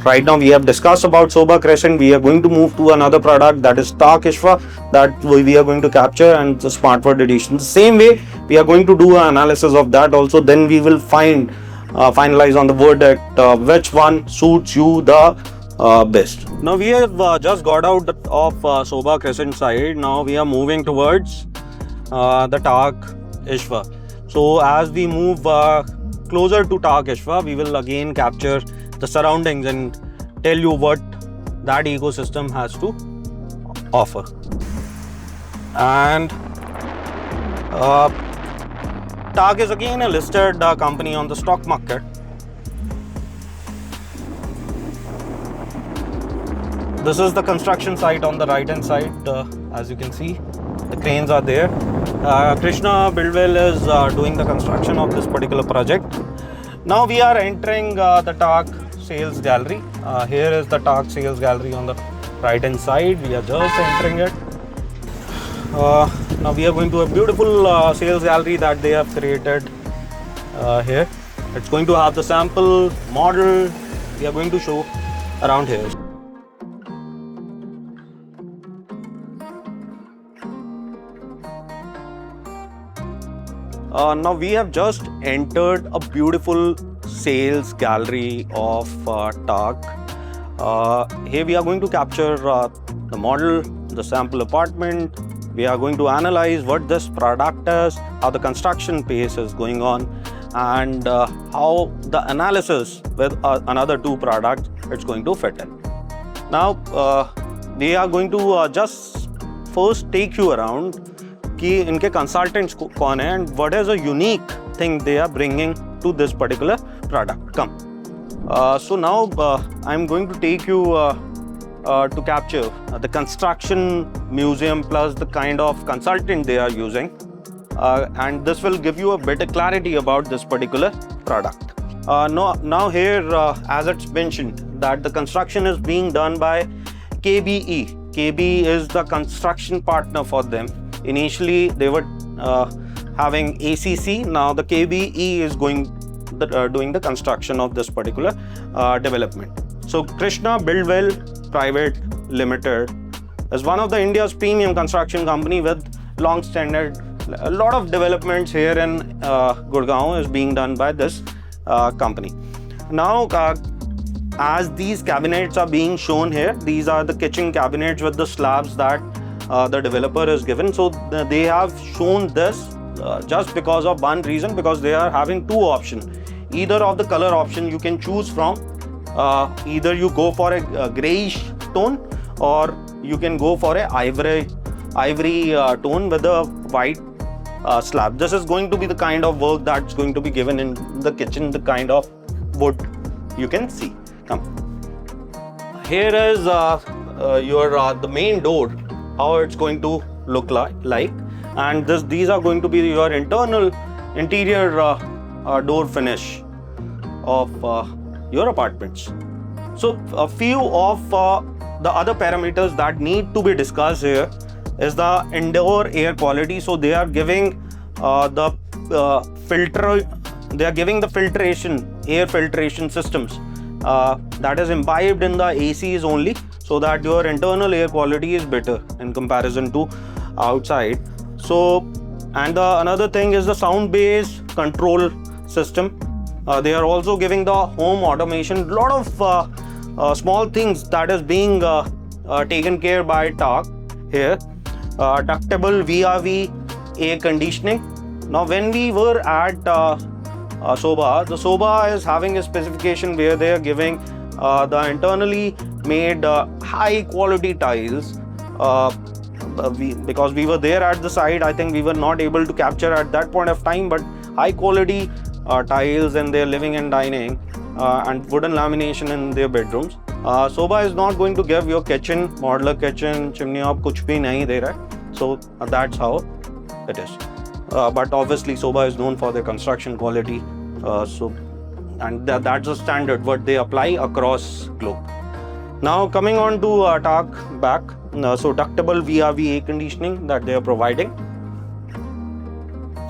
right now. We have discussed about Sobha Crescent. We are going to move to another product, that is Stark Ishva, that we are going to capture, and the Smartwood edition. The same way we are going to do an analysis of that also. Then we will finalize on the verdict which one suits you the best. Now we have just got out of Sobha Crescent side. Now we are moving towards the TARC Ishva. So as we move closer to TARC Ishva, we will again capture the surroundings and tell you what that ecosystem has to offer. And TARC is again a listed company on the stock market. This is the construction site on the right hand side. As you can see, the cranes are there. Krishna Buildwell is doing the construction of this particular project. Now we are entering the TARC sales gallery. Here is the TARC sales gallery on the right hand side. We are just entering it. Now we are going to a beautiful sales gallery that they have created here. It's going to have the sample model. We are going to show around here. Now we have just entered a beautiful sales gallery of TARC. Here we are going to capture the model, the sample apartment. We are going to analyze what this product is, how the construction pace is going on, and how the analysis with another two products it's going to fit in. Now we are going to just first take you around कि इनके consultants कौन है and what is a unique thing they are bringing to this particular product. Come. So now I'm going to take you to capture the construction museum plus the kind of consultant they are using, and this will give you a better clarity about this particular product. Now here, as it's mentioned, that the construction is being done by KBE. KB is the construction partner for them. Initially, they were having ACC. Now the KBE is doing the construction of this particular development. So Krishna Buildwell Private Limited is one of the India's premium construction company with long standard. A lot of developments here in Gurgaon is being done by this company. Now, as these cabinets are being shown here, these are the kitchen cabinets with the slabs that the developer is given. So they have shown this just because of one reason, because they are having two options. Either of the color option you can choose from. Either you go for a grayish tone, or you can go for a ivory tone with a white slab. This is going to be the kind of work that's going to be given in the kitchen, the kind of wood you can see. Come. Here is the main door, how it's going to look like, and these are going to be your interior door finish of your apartments. So a few of the other parameters that need to be discussed here is the indoor air quality. So they are giving the air filtration systems that is imbibed in the ACs only, so that your internal air quality is better in comparison to outside. So, and another thing is the sound-based control system. They are also giving the home automation. A lot of small things that is being taken care by TARC here. Ductable VRV air conditioning. Now, when we were at Sobha, the Sobha is having a specification where they are giving the internally made high quality tiles. Because we were there at the site, I think we were not able to capture at that point of time, but high quality tiles in their living and dining and wooden lamination in their bedrooms. Sobha is not going to give your kitchen, modular kitchen, chimney up, kuch bhi nahi de raha. So that's how it is. But obviously Sobha is known for their construction quality. And that's a standard what they apply across globe. Now coming on to TARC back. So ductable VRV air conditioning that they are providing.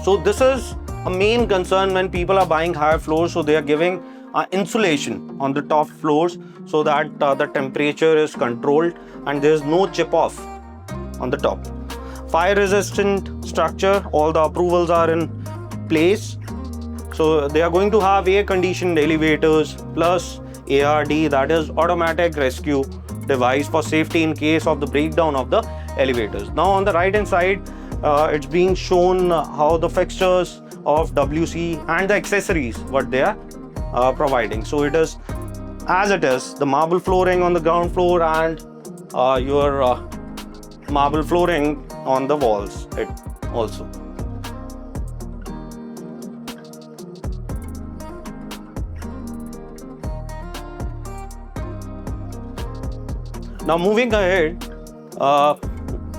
So this is a main concern when people are buying higher floors. So they are giving insulation on the top floors so that the temperature is controlled and there is no chip off on the top. Fire resistant structure, all the approvals are in place. So they are going to have air conditioned elevators plus ARD, that is automatic rescue device for safety in case of the breakdown of the elevators. Now on the right hand side, it's being shown how the fixtures of WC and the accessories what they are providing. So it is as it is, the marble flooring on the ground floor and your marble flooring on the walls it also. Now moving ahead,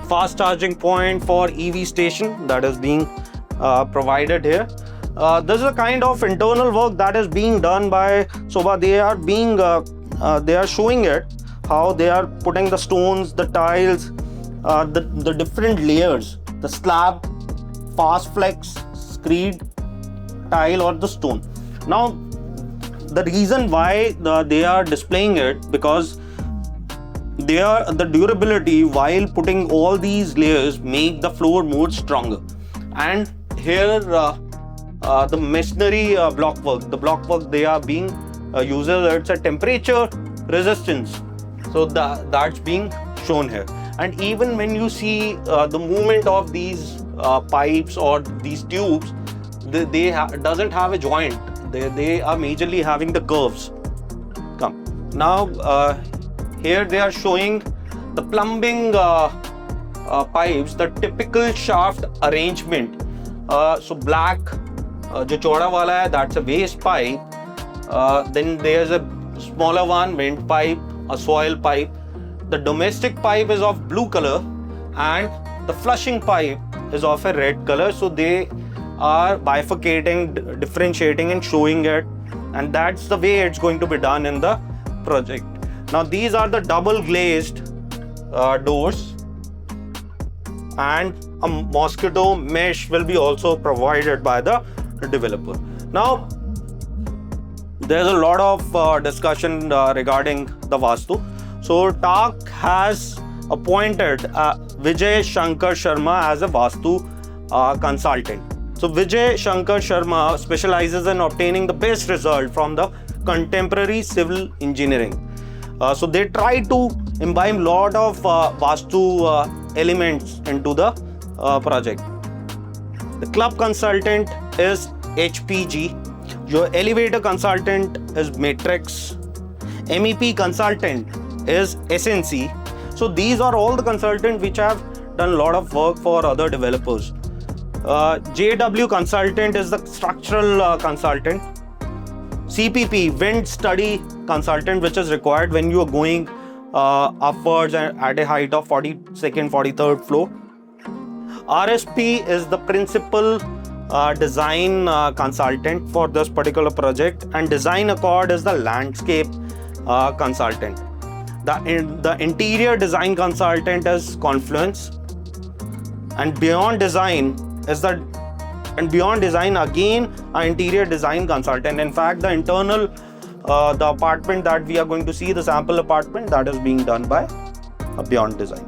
fast charging point for EV station that is being provided here. This is a kind of internal work that is being done by Sobha. They are showing it how they are putting the stones, the tiles, the different layers, the slab, fast flex, screed, tile or the stone. Now the reason why they are displaying it because the durability while putting all these layers make the floor more stronger. And here the masonry block work they are being uses it's a temperature resistance, so that's being shown here. And even when you see the movement of these pipes or these tubes, they doesn't have a joint, they are majorly having the curves. Come now, here they are showing the plumbing pipes, the typical shaft arrangement. So black जो चौड़ा वाला है, that's a waste pipe. Then there's a smaller one, vent pipe, a soil pipe. The domestic pipe is of blue color and the flushing pipe is of a red color. So they are bifurcating, differentiating and showing it, and that's the way it's going to be done in the project. Now these are the double glazed doors, and a mosquito mesh will be also provided by the developer. Now there's a lot of discussion regarding the Vastu. So TARC has appointed Vijay Shankar Sharma as a Vastu consultant. So Vijay Shankar Sharma specializes in obtaining the best result from the contemporary civil engineering. So they try to imbibe lot of Vastu elements into the project. The club consultant is HPG. Your elevator consultant is Matrix. MEP consultant is SNC. So these are all the consultants which have done a lot of work for other developers. JW consultant is the structural consultant. CPP, wind study consultant, which is required when you are going upwards at a height of 42nd, 43rd floor. RSP is the principal design consultant for this particular project, and Design Accord is the landscape consultant. The interior design consultant is Confluence, and Beyond Design again an interior design consultant. In fact, the internal the apartment that we are going to see, the sample apartment, that is being done by Beyond Design.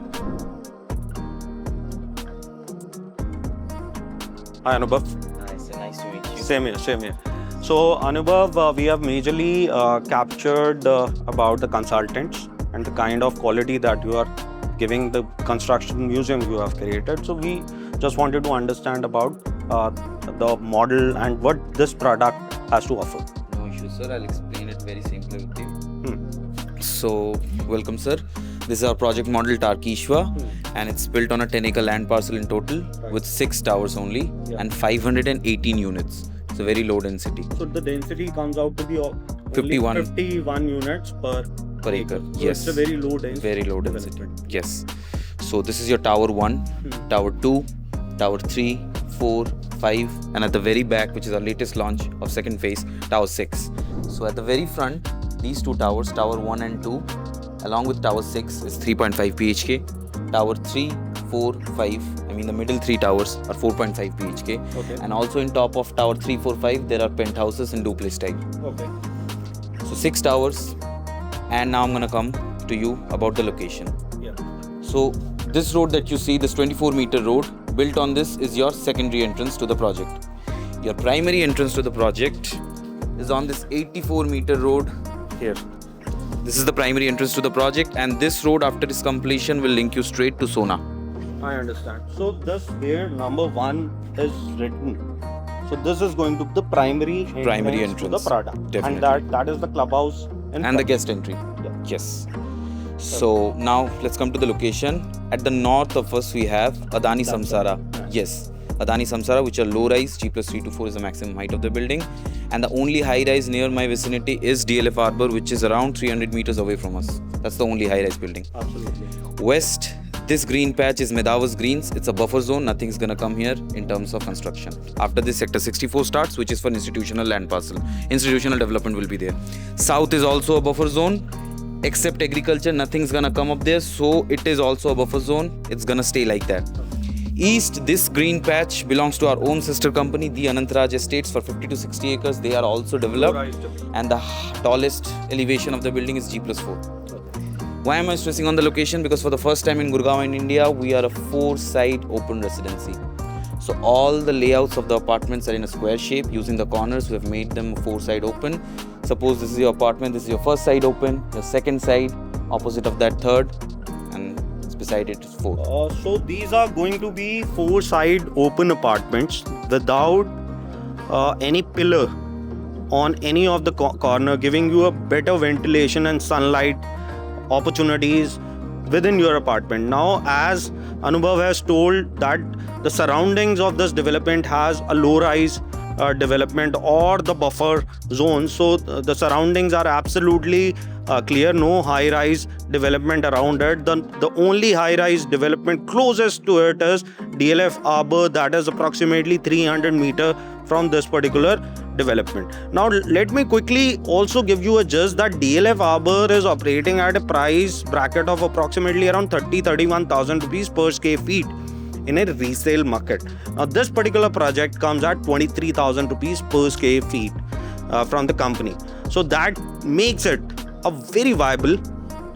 Hi Anubhav. Nice to meet you. Same here. So Anubhav, we have majorly captured about the consultants and the kind of quality that you are giving the construction museum you have created. So we just wanted to understand about the model and what this product has to offer. No issue, sir. I'll explain it very simply with you. So, welcome, sir. This is our project model Tarkishwa, and it's built on a 10-acre land parcel in total with 6 towers only and 518 units. It's a very low density. So the density comes out to be 51 units per acre. So Yes. it's a very low density. Very low density. Yes. So this is your tower 1, tower 2, tower 3, 4, 5, and at the very back, which is our latest launch of second phase, tower 6. So at the very front, these two towers, tower 1 and 2, along with tower 6 is 3.5 BHK. Tower 3, 4, 5, the middle 3 towers are 4.5 BHK. Okay. And also in top of tower 3, 4, 5, there are penthouses in duplex type. Okay. So 6 towers. And now I'm gonna come to you about the location. Yeah. So this road that you see, this 24-meter road, built on this is your secondary entrance to the project. Your primary entrance to the project is on this 84-meter road here. This is the primary entrance to the project, and this road after its completion will link you straight to Sona. I understand. So this here number 1 is written. So this is going to be the primary entrance to the product, Definitely. and that is the clubhouse in And the front. guest entry. Yeah. Yes. So now let's come to the location. At the north of us we have Adani Samsara. Yes. Adani Samsara, which are low rise, G plus 3 to 4 is the maximum height of the building. And the only high rise near my vicinity is DLF Arbor, which is around 300 meters away from us. That's the only high rise building. Absolutely. West, this green patch is Medavas Greens. It's a buffer zone. Nothing's gonna come here in terms of construction. After this, Sector 64 starts, which is for institutional land parcel. Institutional development will be there. South is also a buffer zone. Except agriculture, nothing's gonna come up there. So it is also a buffer zone. It's gonna stay like that. East, this green patch belongs to our own sister company, the Anantraj Estates, for 50 to 60 acres. They are also developed. And the tallest elevation of the building is G plus 4. Why am I stressing on the location? Because for the first time in Gurgaon in India, we are a 4-side open residency. So all the layouts of the apartments are in a square shape. Using the corners, we have made them 4-side open. Suppose this is your apartment, this is your first side open, your second side, opposite of that third, and beside it is fourth. So these are going to be 4-side open apartments without any pillar on any of the corner, giving you a better ventilation and sunlight opportunities within your apartment. Now, as Anubhav has told that the surroundings of this development has a low-rise development or the buffer zone, so the surroundings are absolutely clear. No high-rise development around it. The only high-rise development closest to it is DLF Arbor, that is approximately 300 meter from this particular development. Now let me quickly also give you a gist that DLF Arbor is operating at a price bracket of approximately around 31,000 rupees per square feet in a resale market. Now this particular project comes at 23,000 rupees per square feet from the company. So that makes it a very viable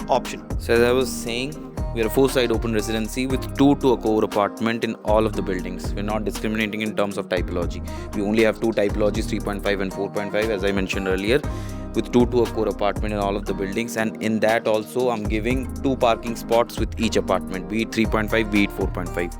option. So as I was saying, we are a 4-side open residency with 2 to a core apartment in all of the buildings. We're not discriminating in terms of typology. We only have 2 typologies, 3.5 and 4.5, as I mentioned earlier, with 2 to a core apartment in all of the buildings. And in that also, I'm giving 2 parking spots with each apartment, be it 3.5, be it 4.5.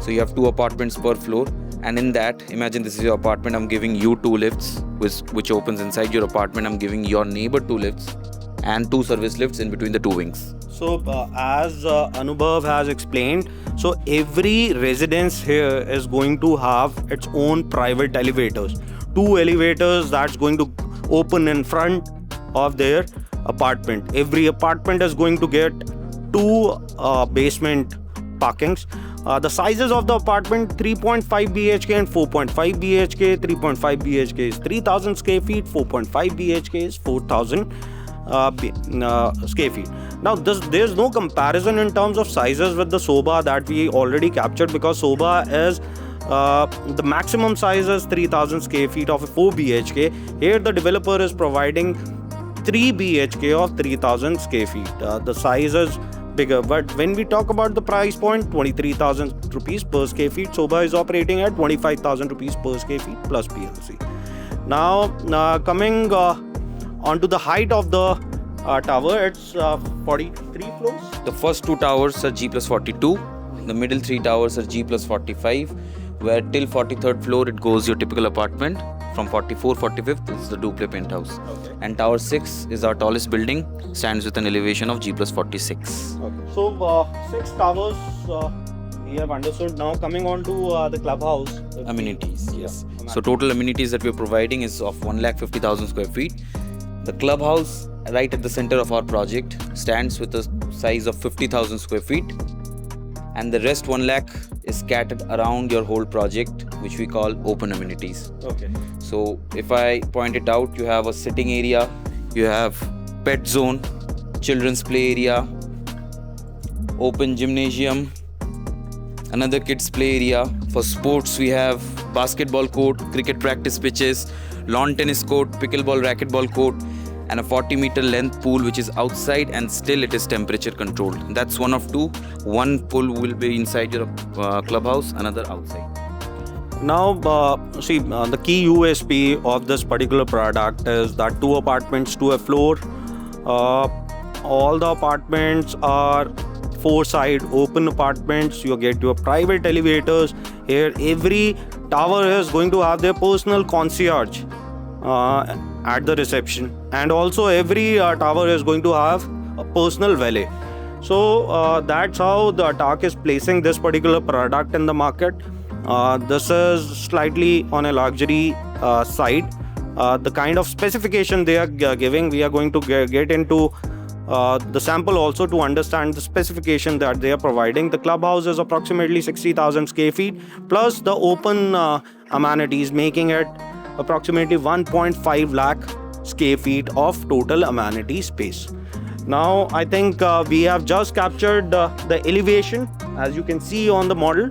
So you have 2 apartments per floor. And in that, imagine this is your apartment, I'm giving you 2 lifts, which opens inside your apartment. I'm giving your neighbor 2 lifts and 2 service lifts in between the 2 wings. So as Anubhav has explained, so every residence here is going to have its own private elevators. 2 elevators that's going to open in front of their apartment. Every apartment is going to get 2 basement parkings. The sizes of the apartment 3.5 BHK and 4.5 BHK. 3.5 BHK is 3,000 square feet, 4.5 BHK is 4,000 square feet. Now there's no comparison in terms of sizes with the Sobha that we already captured, because Sobha is the maximum size is 3,000 square feet of a 4 BHK. Here the developer is providing 3 BHK of 3,000 square feet. The size is bigger, but when we talk about the price point, 23,000 rupees per square feet, Sobha is operating at 25,000 rupees per square feet plus PLC. Now coming onto the height of the tower, it's 43 floors. The first 2 towers are G plus 42. The middle 3 towers are G plus 45, where till 43rd floor it goes your typical apartment. From 44, 45th is the duplex penthouse. Okay. And tower 6 is our tallest building, stands with an elevation of G plus 46. Okay. So 6 towers we have understood. Now coming on to the clubhouse. Amenities, yes. So total amenities that we're providing is of 1,50,000 square feet. The clubhouse right at the center of our project stands with a size of 50,000 square feet, and the rest 1 lakh is scattered around your whole project, which we call open amenities. Okay. So if I point it out, you have a sitting area, you have pet zone, children's play area, open gymnasium, another kids play area. For sports, we have basketball court, cricket practice pitches, lawn tennis court, pickleball racquetball court, and a 40-meter length pool which is outside, and still it is temperature controlled. That's one of 2. One pool will be inside your clubhouse, another outside. Now see, the key USP of this particular product is that 2 apartments to a floor. All the apartments are 4 side open apartments. You get your private elevators. Here, every tower is going to have their personal concierge at the reception, and also every tower is going to have a personal valet. So that's how the Attack is placing this particular product in the market. This is slightly on a luxury side. The kind of specification they are giving, we are going to get into the sample also to understand the specification that they are providing. The clubhouse is approximately 60,000 square feet plus the open amenities, making it approximately 1.5 lakh square feet of total amenity space. Now I think we have just captured the elevation, as you can see on the model,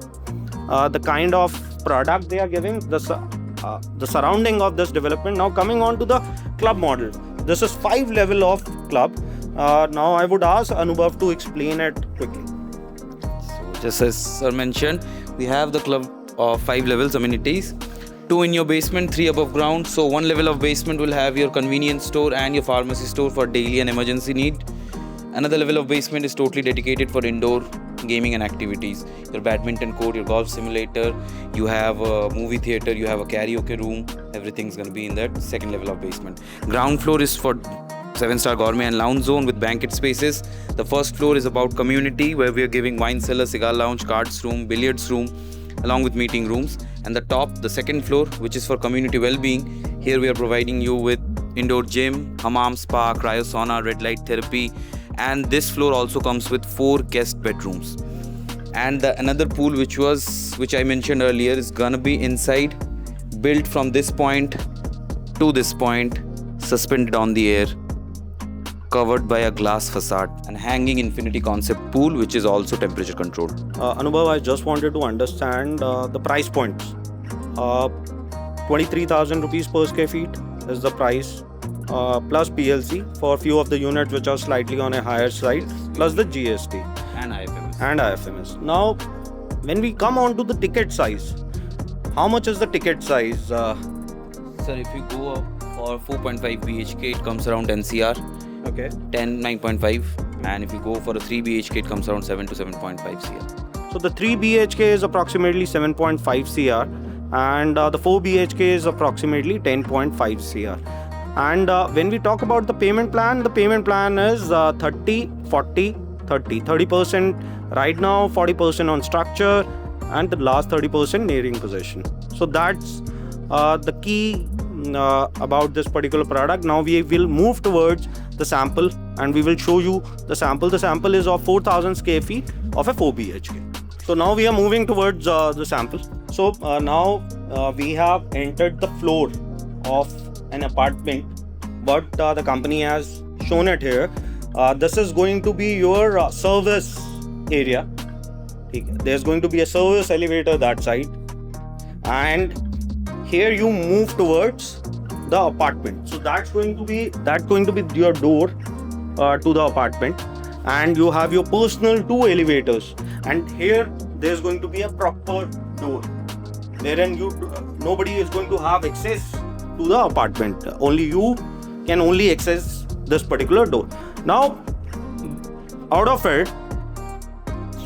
the kind of product they are giving, the surrounding of this development. Now coming on to the club model, this is 5 level of club. Now I would ask Anubhav to explain it quickly. So just as sir mentioned, we have the club of 5 levels amenities. 2 in your basement, 3 above ground. So 1 level of basement will have your convenience store and your pharmacy store for daily and emergency need. Another level of basement is totally dedicated for indoor gaming and activities. Your badminton court, your golf simulator, you have a movie theater, you have a karaoke room. Everything's going to be in that second level of basement. Ground floor is for 7-star gourmet and lounge zone with banquet spaces. The first floor is about community, where we are giving wine cellar, cigar lounge, cards room, billiards room, along with meeting rooms. And the top, the second floor, which is for community well-being. Here we are providing you with indoor gym, hammam, spa, cryo sauna, red light therapy. And this floor also comes with 4 guest bedrooms. And another pool which I mentioned earlier is gonna be inside, built from this point to this point, suspended on the air, covered by a glass facade, and hanging infinity concept pool, which is also temperature controlled. Anubhav, I just wanted to understand the price points. 23,000 rupees per square feet is the price, plus PLC for a few of the units which are slightly on a higher side, plus the GST And IFMS. Now, when we come on to the ticket size, how much is the ticket size? Sir, if you go up for 4.5 BHK, it comes around NCR. Okay. 9.5, and if you go for a 3 BHK, it comes around 7 to 7.5 CR. So the 3 BHK is approximately 7.5 CR, and the 4 BHK is approximately 10.5 CR. And when we talk about the payment plan is 30, 40, 30. 30% right now, 40% on structure, and the last 30% nearing possession. So that's the key about this particular product. Now we will move towards the sample, and we will show you the sample. The sample is of 4,000 square feet of a 4 BHK. So now we are moving towards the sample. So now we have entered the floor of an apartment, but the company has shown it here. This is going to be your service area. There's going to be a service elevator that side, and here you move towards the apartment. So that's going to be your door to the apartment, and you have your personal 2 elevators. And here there's going to be a proper door, wherein nobody is going to have access to the apartment. Only you can access this particular door. Now, out of it,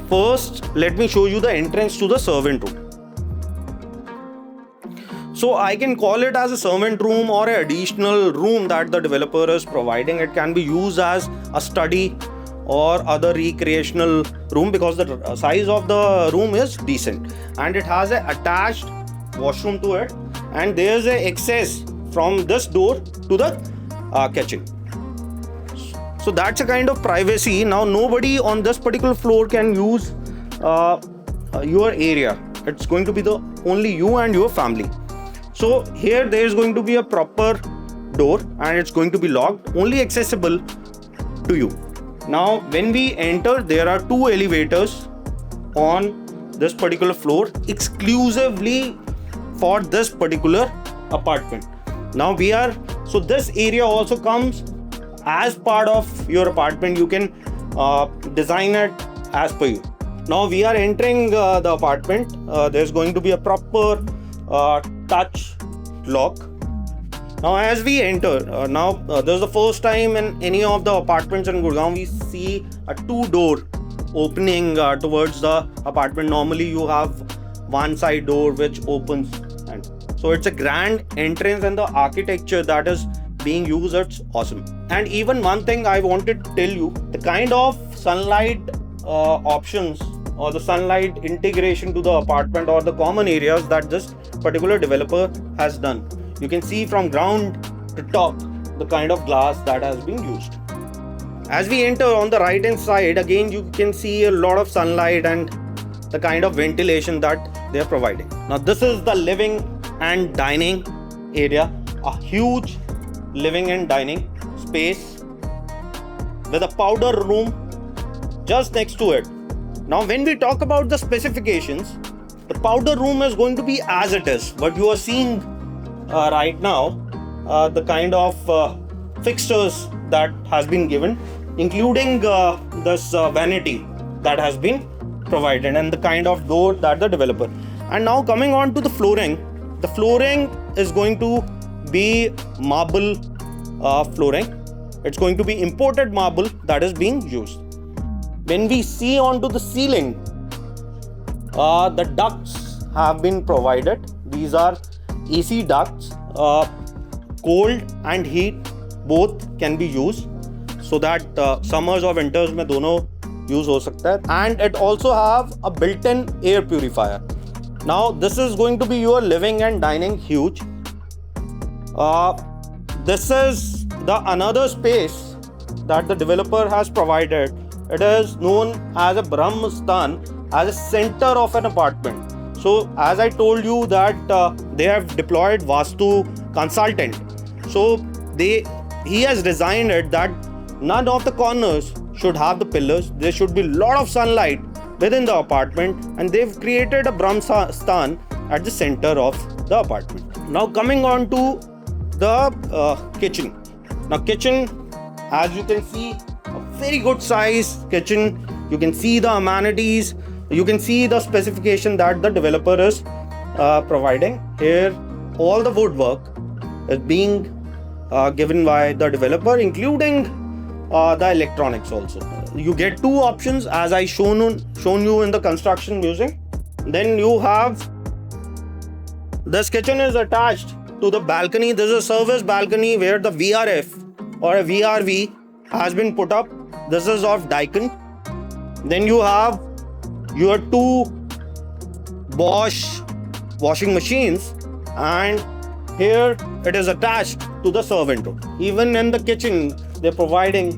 first let me show you the entrance to the servant room. So I can call it as a servant room or an additional room that the developer is providing. It can be used as a study or other recreational room, because the size of the room is decent, and it has an attached washroom to it, and there is an access from this door to the kitchen. So that's a kind of privacy. Now nobody on this particular floor can use your area. It's going to be only you and your family. So here there is going to be a proper door, and it's going to be locked, only accessible to you. Now when we enter, there are 2 elevators on this particular floor exclusively for this particular apartment. Now so this area also comes as part of your apartment. You can design it as per you. Now we are entering the apartment. There's going to be a proper touch lock. Now as we enter, this is the first time in any of the apartments in Gurgaon we see a 2-door opening towards the apartment. Normally you have one side door which opens, and so it's a grand entrance, and the architecture that is being used, it's awesome. And even one thing I wanted to tell you, the kind of sunlight options or the sunlight integration to the apartment or the common areas that this particular developer has done. You can see from ground to top the kind of glass that has been used. As we enter on the right hand side, again you can see a lot of sunlight and the kind of ventilation that they are providing. Now this is the living and dining area, a huge living and dining space with a powder room just next to it. Now when we talk about the specifications, the powder room is going to be as it is. What you are seeing right now, the kind of fixtures that has been given, including this vanity that has been provided, and the kind of door that the developer. And now coming on to the flooring is going to be marble flooring. It's going to be imported marble that is being used. When we see onto the ceiling, the ducts have been provided. These are AC ducts. Cold and heat both can be used, so that summers or winters mein dono use ho sakta hai. And it also have a built-in air purifier. Now this is going to be your living and dining huge. This is the another space that the developer has provided. It is known as a Brahmastan, as a center of an apartment. So as I told you that they have deployed Vastu consultant. So he has designed it that none of the corners should have the pillars. There should be a lot of sunlight within the apartment, and they've created a Brahmastan at the center of the apartment. Now coming on to the kitchen. Now kitchen, as you can see, a very good size kitchen. You can see the amenities, you can see the specification that the developer is providing. Here all the woodwork is being given by the developer, including the electronics also. You get two options as I shown you in the construction music. Then you have this kitchen is attached to the balcony. This is a service balcony where the VRF or a VRV has been put up. This is of Daikin. Then you have your two Bosch washing machines, and here it is attached to the servant room. Even in the kitchen they're providing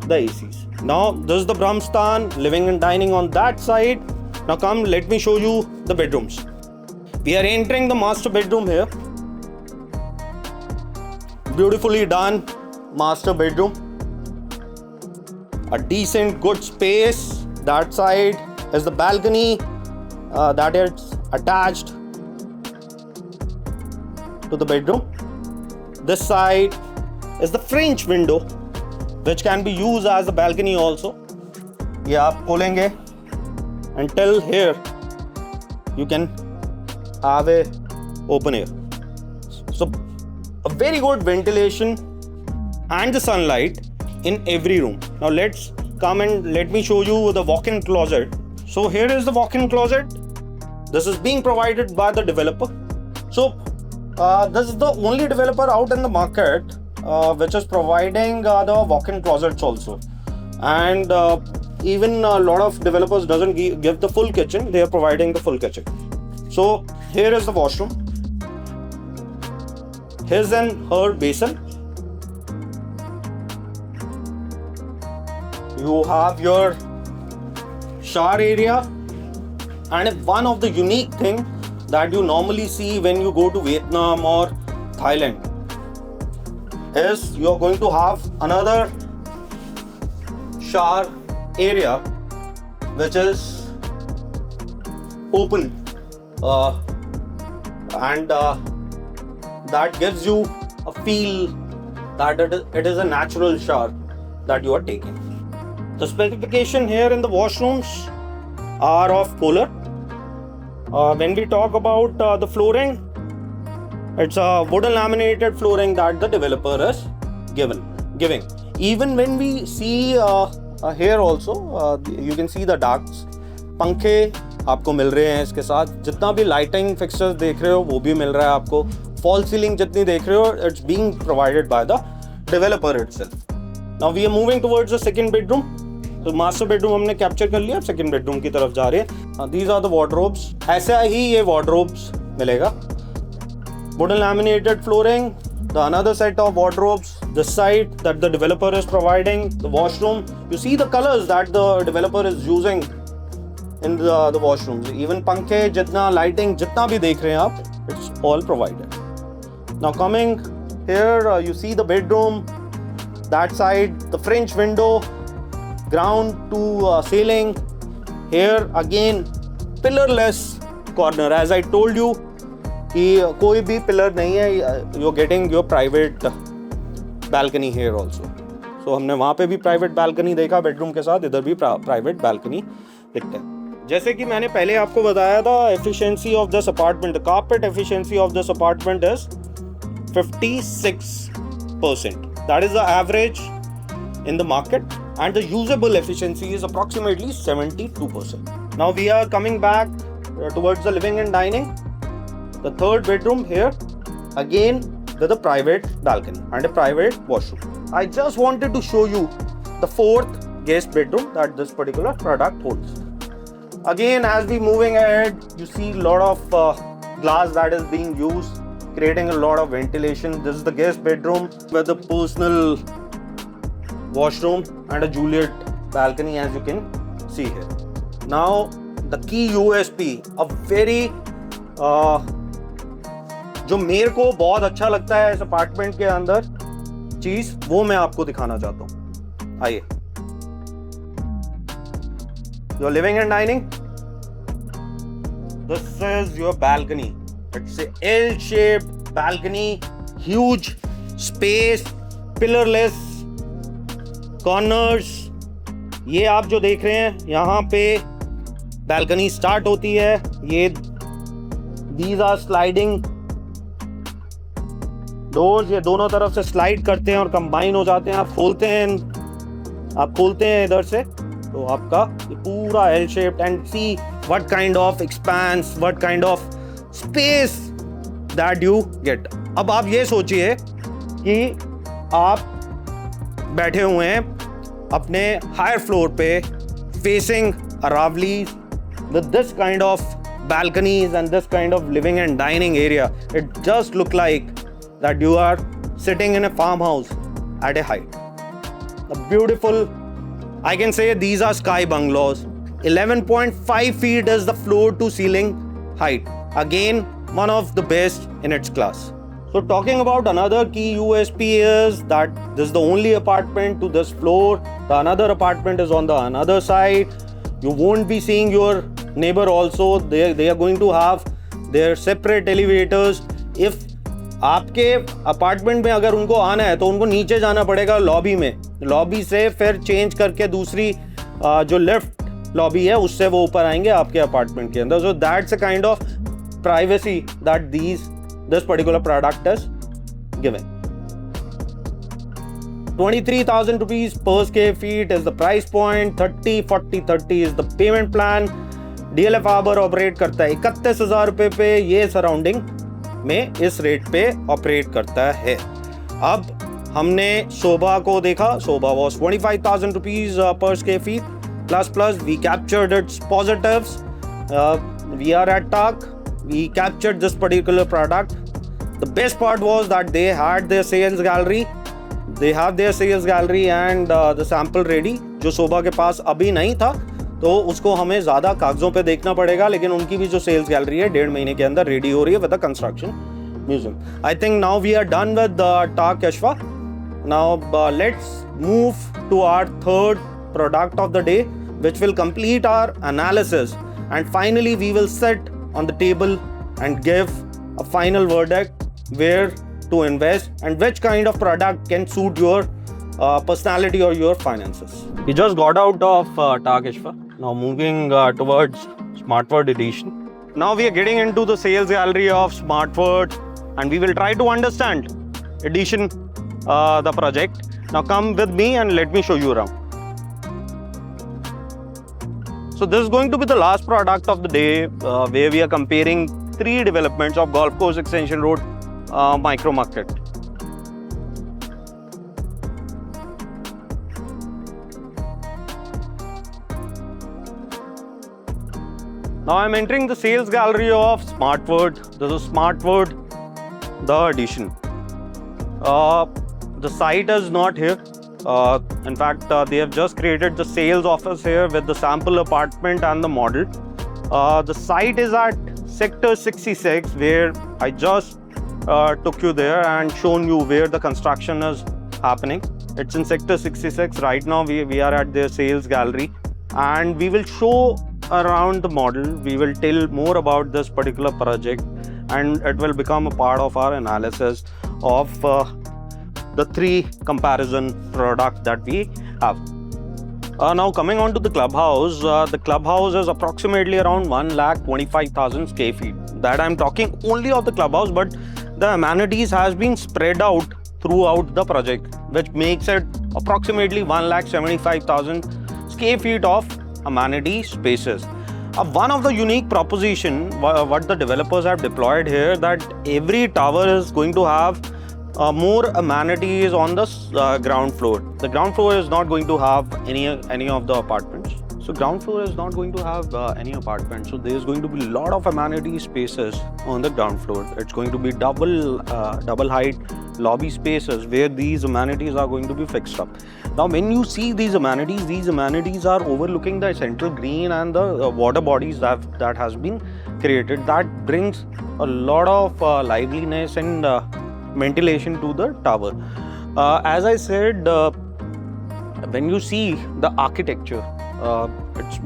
the ACs. Now this is the Brahmastan, living and dining on that side. Now come, let me show you the bedrooms. We are entering the master bedroom here. Beautifully done master bedroom. A decent good space. That side is the balcony that is attached to the bedroom. This side is the French window, which can be used as a balcony also. ये आप खोलेंगे until here you can have a open air. So a very good ventilation and the sunlight in every room. Now let's come and let me show you the walk-in closet. So here is the walk-in closet. This is being provided by the developer. So this is the only developer out in the market which is providing the walk-in closets also. And even a lot of developers doesn't give the full kitchen. They are providing the full kitchen. So here is the washroom. His and her basin. You have your shower area, and one of the unique thing that you normally see when you go to Vietnam or Thailand is you are going to have another shower area which is open and that gives you a feel that it is a natural shower that you are taking. The specification here in the washrooms are of Kohler. When we talk about the flooring, it's a wooden laminated flooring that the developer is giving. Even when we see here also you can see the ducts. पंखे आपको मिल रहे हैं इसके साथ, जितना भी lighting fixtures देख रहे हो वो भी मिल रहा है आपको. फॉल सीलिंग जितनी देख रहे हो, it's being provided by the developer itself. Now we are moving towards the second bedroom. तो मास्टर बेडरूम हमने कैप्चर कर लिया, सेकंड बेडरूम की तरफ जा रहे हैं. These are the wardrobes. ऐसा ही ये वार्डरोब्स मिलेगा. wooden laminated flooring, the another set of wardrobes, the side that the developer is providing, the washroom. You see the colors that the developer is using in the washrooms. Even pankhe, jitna lighting, jitna bhi dekh rahe hain aap, it's all provided. Now coming here, you see the bedroom, that side, the French window, ground to ceiling. Here again, pillarless corner. As I told you, कि कोई भी pillar नहीं है. You getting your private balcony here also. So हमने वहाँ पे भी private balcony देखा बेडरूम के साथ, इधर भी प्राइवेट बैल्कनी दिखता है. जैसे कि मैंने पहले आपको बताया था, efficiency of this apartment, the carpet efficiency of this apartment is 56%. That is the average in the market and the usable efficiency is approximately 72%. Now we are coming back towards the living and dining. The third bedroom here, again with a private balcony and a private washroom. I just wanted to show you the fourth guest bedroom that this particular product holds. Again, as we moving ahead, you see a lot of glass that is being used, creating a lot of ventilation. This is the guest bedroom with a personal washroom and a Juliet balcony, as you can see here. Now, the key USP, a very जो मेरे को बहुत अच्छा लगता है इस apartment के अंदर चीज, वो मैं आपको दिखाना चाहता हूं. आइए. Your living and dining. This is your balcony. It's a L shaped balcony, huge space, pillarless corners. ये आप जो देख रहे हैं, यहाँ पे बैल्कनी स्टार्ट होती है. ये दीज आर स्लाइडिंग डोर्स. ये दोनों तरफ से स्लाइड करते हैं और कंबाइन हो जाते हैं. आप खोलते हैं इधर से, तो आपका ये पूरा L shaped. And see what kind of expense, what kind of space that you get. अब आप ये सोचिए कि आप बैठे हुए हैं अपने हायर फ्लोर पे, facing Aravali, with this kind of balconies and this kind of living and dining area. It just look like that you are sitting in a farmhouse at a height. A beautiful, I can say these are sky bungalows. 11.5 feet is the floor to ceiling height. Again, one of the best in its class. So talking about another key USP is that this is the only apartment to this floor. The another apartment is on the another side. You won't be seeing your neighbor also. They are going to have their separate elevators. If आपके apartment में अगर उनको आना है तो उनको नीचे जाना पड़ेगा लॉबी में. लॉबी से फिर चेंज करके दूसरी जो लेफ्ट लॉबी है उससे वो ऊपर आएंगे आपके अपार्टमेंट के अंदर. So that's a kind of privacy that this particular product is giving. 23,000 rupees per square feet is the price point. 30, 40, 30 is the payment plan. DLF Arbor operate करता है 31,000 रुपए पे. ये सराउंडिंग में इस रेट पे ऑपरेट करता है. अब हमने शोभा को देखा. शोभा was 25,000 rupees per square feet. Plus we captured its positives. We are at TAK. We captured this particular product. The best part was that they had their sales gallery. They have their sales gallery and the sample ready. जो शोभा के पास अभी नहीं था तो उसको हमें ज़्यादा कागज़ों पे देखना पड़ेगा, लेकिन उनकी भी जो सेल्स गैलरी है 1.5 महीने के अंदर रेडी हो रही है with the construction museum. I think now we are done with टाक यशवा. Now let's move to our third product of the day which will complete our analysis, and finally we will sit on the table and give a final verdict where to invest and which kind of product can suit your personality or your finances. We just got out of TAK Yashva. Now moving towards SmartWord edition. Now we are getting into the sales gallery of SmartWord and we will try to understand edition the project. Now come with me and let me show you around. So this is going to be the last product of the day, where we are comparing 3 developments of Golf Course Extension Road micro market. Now I'm entering the sales gallery of Smartwood. This is Smartwood, the addition. The site is not here. In fact, they have just created the sales office here with the sample apartment and the model. The site is at Sector 66, where I just took you there and shown you where the construction is happening. It's in Sector 66. Right now we are at their sales gallery, and we will show around the model. We will tell more about this particular project, and it will become a part of our analysis of the 3 comparison products that we have. Now coming on to the clubhouse, the clubhouse is approximately around 1,25,000 square feet. That I'm talking only of the clubhouse, but the amenities has been spread out throughout the project, which makes it approximately 1,75,000 square feet of amenity spaces. One of the unique proposition what the developers have deployed here, that every tower is going to have more amenities on the ground floor. The ground floor is not going to have any of the apartments. So ground floor is not going to have any apartments. So there is going to be a lot of amenity spaces on the ground floor. It's going to be double height lobby spaces where these amenities are going to be fixed up. Now when you see these amenities are overlooking the central green and the water bodies that has been created. That brings a lot of liveliness and ventilation to the tower. As I said, when you see the architecture, it's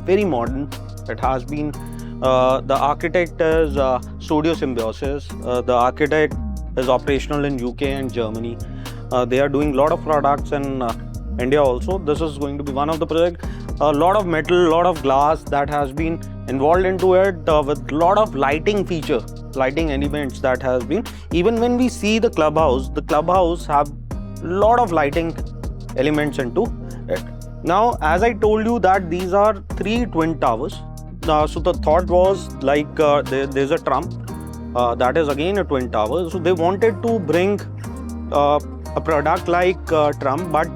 very modern. It has been the architect is Studio Symbiosis. The architect is operational in UK and Germany. They are doing a lot of products in India also. This is going to be one of the projects. A lot of metal, a lot of glass that has been involved into it, with a lot of lighting feature, lighting elements that has been. Even when we see the clubhouse have a lot of lighting elements into it. Now, as I told you that these are 3 twin towers. So the thought was like there's a Trump, that is again a twin tower. So they wanted to bring a product like Trump, but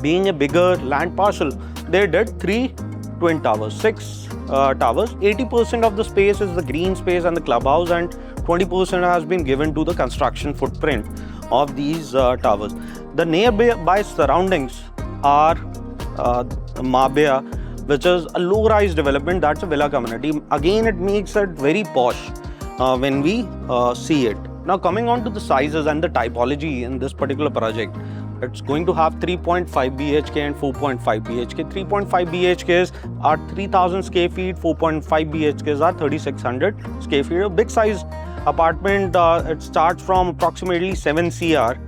being a bigger land parcel, they did 3 twin towers, 6 towers. 80% of the space is the green space and the clubhouse, and 20% has been given to the construction footprint of these towers. The nearby surroundings are Mabea, which is a low-rise development. That's a villa community. Again, it makes it very posh when we see it. Now coming on to the sizes and the typology in this particular project, it's going to have 3.5 BHK and 4.5 BHK. 3.5 BHKs are 3,000 square feet, 4.5 BHKs are 3,600 square feet. A big size apartment, it starts from approximately 7 CR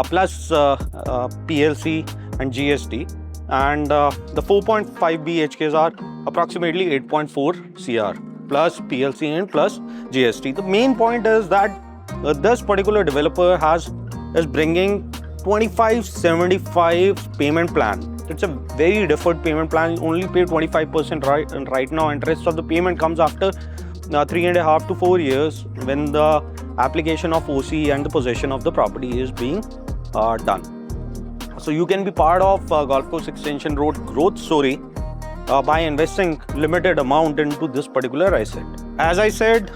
plus PLC and GST, and the 4.5 BHKs are approximately 8.4 CR plus PLC and plus GST. The main point is that this particular developer is bringing 25/75 payment plan. It's a very deferred payment plan. You only pay 25% right now, and rest of the payment comes after 3.5 to 4 years when the application of OC and the possession of the property is being done. So you can be part of Golf Course Extension Road growth story by investing limited amount into this particular asset. As I said,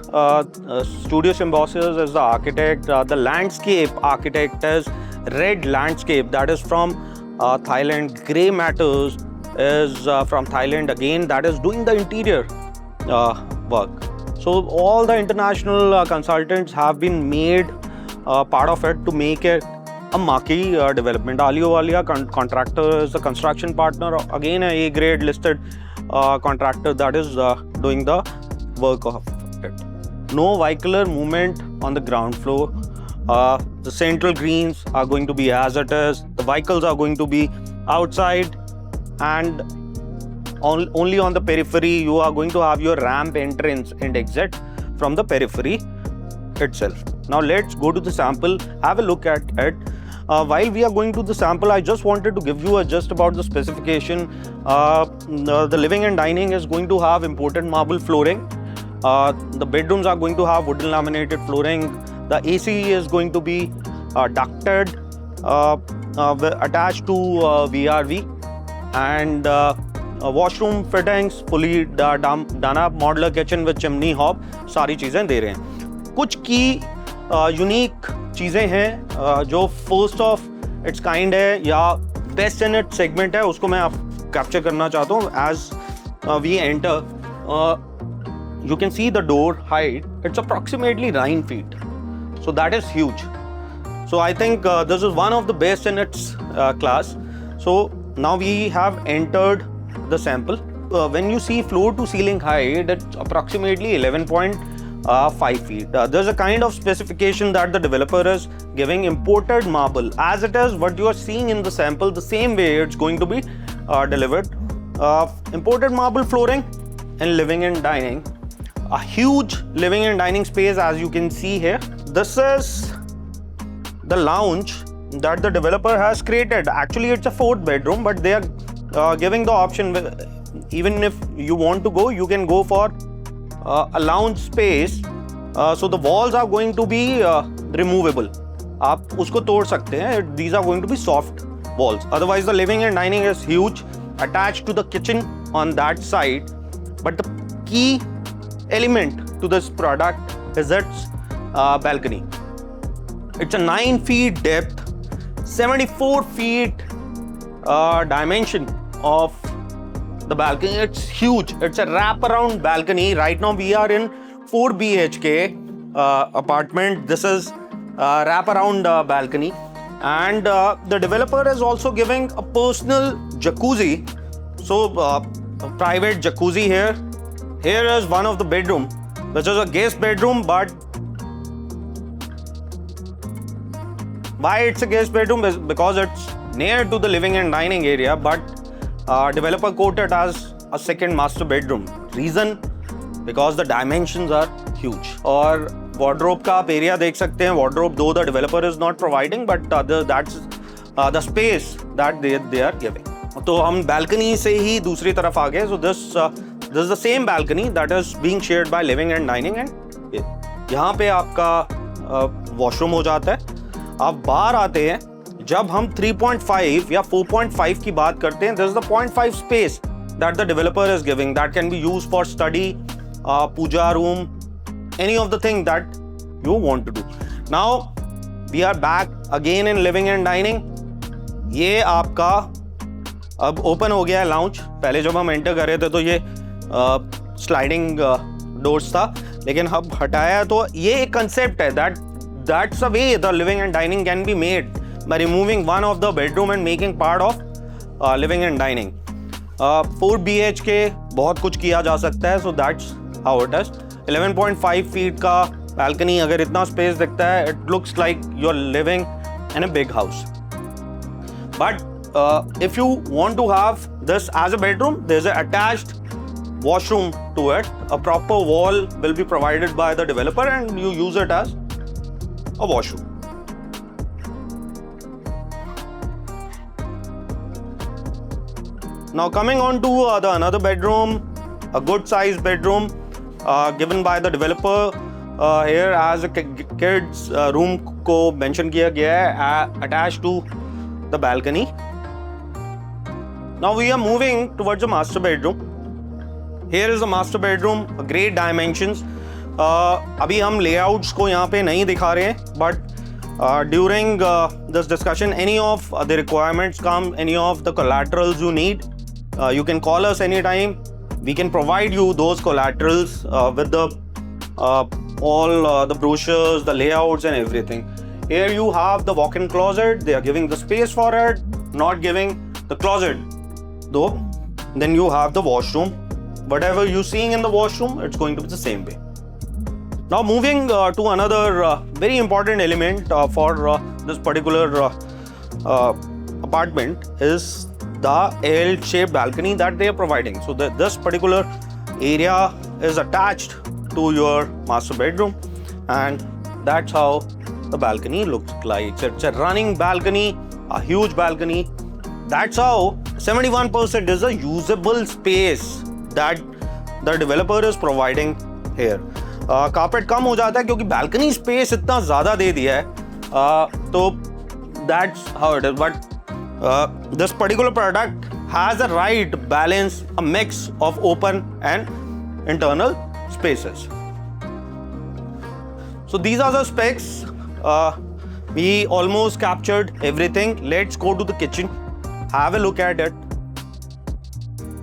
Studio Symbiosis is the architect. The landscape architect is Red Landscape, that is from Thailand. Grey Matters is from Thailand again, that is doing the interior work. So all the international consultants have been made part of it to make it a marquee development. Ahluwalia contractor is the construction partner, again a A-grade listed contractor that is doing the work of it. No vehicular movement on the ground floor. The central greens are going to be as it is. The vehicles are going to be outside, and only on the periphery you are going to have your ramp entrance and exit from the periphery itself. Now let's go to the sample, have a look at it. While we are going to the sample, I just wanted to give you just about the specification. The living and dining is going to have imported marble flooring. The bedrooms are going to have wooden laminated flooring. The AC is going to be ducted, attached to VRV, and washroom fittings fully done up, modular kitchen with chimney hob, सारी चीज़ें दे रहे हैं. कुछ की unique चीज़ें हैं जो first of its kind है या बेस्ट इन इट सेगमेंट है, उसको मैं आप कैप्चर करना चाहता हूँ. As we enter, you can see the door height, it's approximately 9 feet, so that is huge. So I think this is one of the best in its class. So now we have entered the sample. When you see floor to ceiling height, it's approximately 11.5 feet. There's a kind of specification that the developer is giving imported marble as it is what you are seeing in the sample, the same way it's going to be delivered. Imported marble flooring in living and dining. A huge living and dining space, as you can see here. This is the lounge that the developer has created. Actually, it's a 4th bedroom, but they are giving the option. Even if you want to go, you can go for a lounge space. So the walls are going to be removable. आप उसको तोड़ सकते हैं. These are going to be soft walls. Otherwise, the living and dining is huge, attached to the kitchen on that side. But the key element to this product is its balcony. It's a 9 feet depth, 74 feet dimension of the balcony. It's huge. It's a wraparound balcony. Right now we are in 4 BHK apartment. This is wraparound balcony, and the developer is also giving a personal jacuzzi. So a private jacuzzi here. Here is one of the bedroom, which is a guest bedroom, but why it's a guest bedroom is because it's near to the living and dining area, but developer quoted it as a second master bedroom. Reason? Because the dimensions are huge. और wardrobe का आप area देख सकते हैं. Wardrobe though the developer is not providing, but that's the space that they are giving. तो हम balcony से ही दूसरी तरफ आ गए. So this is the same balcony that is being shared by living and dining, and यहाँ पे आपका washroom हो जाता है. आप बाहर आते हैं, जब हम 3.5 या 4.5 की बात करते हैं, this is the 0.5 space that the developer is giving that can be used for study, puja room, any of the thing that you want to do. Now we are back again in living and dining. ये आपका अब open हो गया है lounge. पहले जब हम enter कर रहे थे तो ये स्लाइडिंग डोर्स था, लेकिन अब हटाया. तो ये एक कंसेप्ट है that's the way the living and dining can be made, by removing one of the bedroom and making part of living and dining. 4 BHK बहुत कुछ किया जा सकता है. So that's how it is. 11.5 feet का balcony, अगर इतना space दिखता है, it looks like you're living in a big house. But if you want to have this as a bedroom, there's an attached washroom to it. A proper wall will be provided by the developer, and you use it as a washroom. Now coming on to the another bedroom, a good sized bedroom given by the developer. Here as a kids room को mention किया गया है attached to the balcony. Now we are moving towards the master bedroom. Here is the master bedroom, great dimensions. अभी हम layouts को यहाँ पे नहीं दिखा रहे हैं, but during this discussion, any of the requirements come, any of the collaterals you need, you can call us anytime. We can provide you those collaterals with the all the brochures, the layouts and everything. Here you have the walk-in closet. They are giving the space for it, not giving the closet though. Then you have the washroom. Whatever you're seeing in the washroom, it's going to be the same way. Now moving to another very important element for this particular apartment is the L-shaped balcony that they are providing. So this particular area is attached to your master bedroom, and that's how the balcony looks like. It's a running balcony, a huge balcony. That's how 71% is a usable space that the developer is providing here. Carpet कम हो जाता है क्योंकि balcony space इतना ज़्यादा दे दिया है, तो that's how it is. But this particular product has a right balance, a mix of open and internal spaces. So these are the specs. We almost captured everything. Let's go to the kitchen. Have a look at it.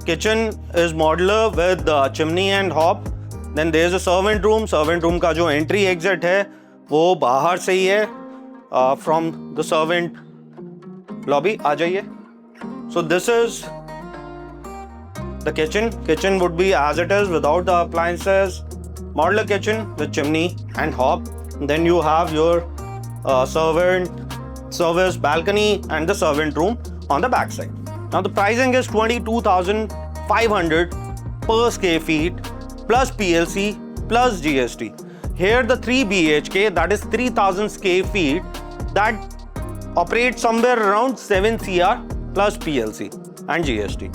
Kitchen is modular with chimney and hob. Then there is a servant room. Servant room का जो entry exit है वो बाहर से ही है, from the servant lobby. आ जाइए. So this is the kitchen. Kitchen would be as it is without the appliances. Modular kitchen with chimney and hob. Then you have your service balcony and the servant room on the back side. Now the pricing is 22,500 per square feet plus PLC plus GST. Here the 3 BHK, that is 3,000 square feet, that operates somewhere around 7 CR plus PLC and GST.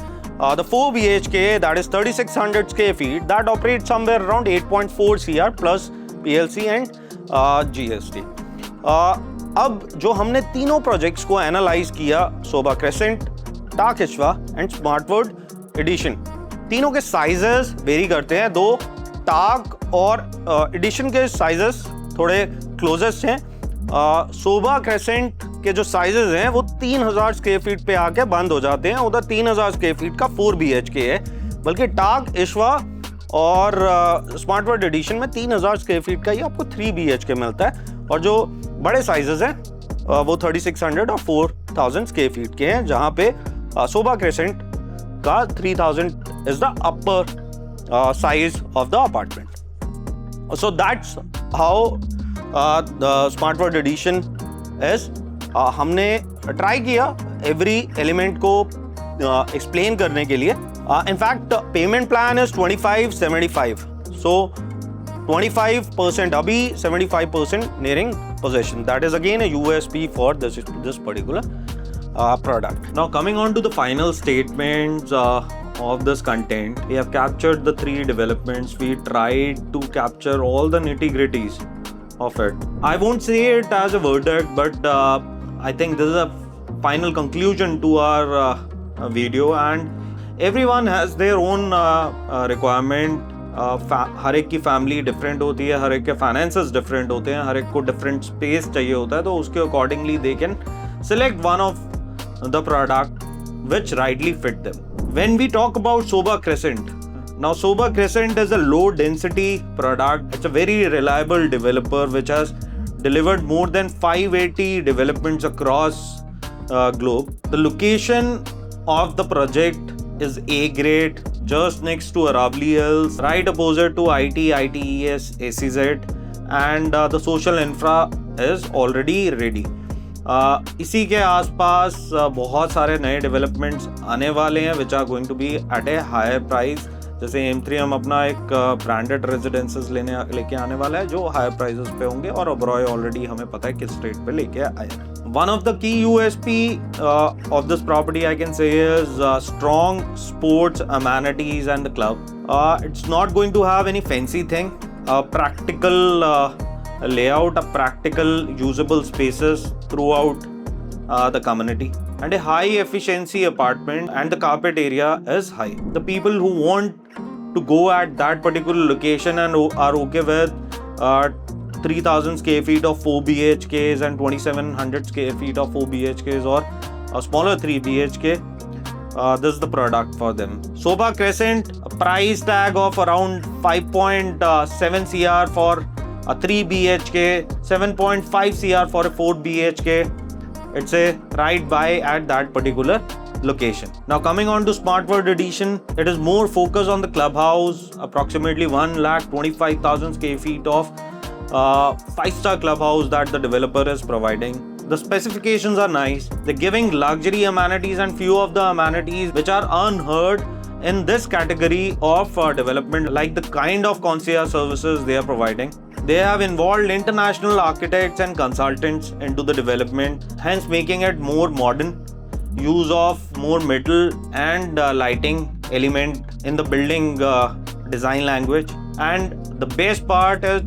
The 4 BHK, that is 3,600 square feet, that operates somewhere around 8.4 CR plus PLC and GST. अब जो हमने तीनों projects को analyse किया, शोभा crescent, torque इशवा and स्मार्टवर्ड addition, तीनों के sizes very करते हैं. दो टाक और एडिशन के साइजेस थोड़े क्लोजेस्ट हैं. शोभा क्रेसेंट के जो साइजेस हैं वो 3,000 स्क्वायर फीट पे आके बंद हो जाते हैं. उधर 3,000 स्क्वायर फीट का 4 BHK है, बल्कि टाक इशवा और स्मार्टवर्ड एडिशन में 3,000 स्क्वायर फीट का ही आपको 3 BHK मिलता है. और जो बड़े साइजेस हैं वो 3,600 और 4,000 स्क्वायर फीट के हैं, जहाँ पे शोभा क्रेसेंट का 3,000 is the upper size of the apartment. So that's how the स्मार्टवर्ड एडिशन इज. हमने ट्राई किया एवरी एलिमेंट को एक्सप्लेन करने के लिए. In fact, payment plan is 25-75. So 25% abhi, 75% nearing possession. That is again a USP for this particular product. Now coming on to the final statements of this content, we have captured the 3 developments. We tried to capture all the nitty-gritties of it. I won't say it as a verdict, but I think this is a final conclusion to our video, and everyone has their own requirement. हर एक की family different होती है, हर एक के finances different होते हैं, हर एक को डिफरेंट स्पेस चाहिए होता है, तो उसके accordingly they can select one of the product which rightly fit them. When we talk about Sobha Crescent, now Sobha Crescent is a low density product. It's a very reliable developer which has delivered more than 580 developments across globe. The location of the project is A grade, just next to Aravali Hills, right opposite to IT, ITES, ACZ, and the social infra is already ready. इसी के आसपास बहुत सारे नए developments आने वाले हैं which are going to be at a higher price. जैसे M3 हम अपना एक ब्रांडेड रेजिडेंसेस लेके आने वाला है जो हायर प्राइसेस पे होंगे, और ओबरॉय ऑलरेडी हमें पता है किस रेट पे लेके आया. One of the key USP of this property I can say is strong sports amenities and the club. It's not going to have any fancy thing. Practical layout, a practical usable spaces throughout the community, and a high efficiency apartment, and the carpet area is high. The people who want to go at that particular location and are okay with 3,000 square feet of 4 BHKs and 2,700 square feet of 4 BHKs or a smaller 3 BHK, this is the product for them. Sobha Crescent, a price tag of around 5.7 CR for a 3 BHK, 7.5 CR for a 4 BHK. It's a right buy at that particular location. Now coming on to Smartworld Edition, it is more focused on the clubhouse, approximately 1,25,000 square feet of 5-star clubhouse that the developer is providing. The specifications are nice. They're giving luxury amenities and few of the amenities which are unheard in this category of development, like the kind of concierge services they are providing. They have involved international architects and consultants into the development, hence making it more modern. Use of more metal and lighting element in the building design language. And the best part is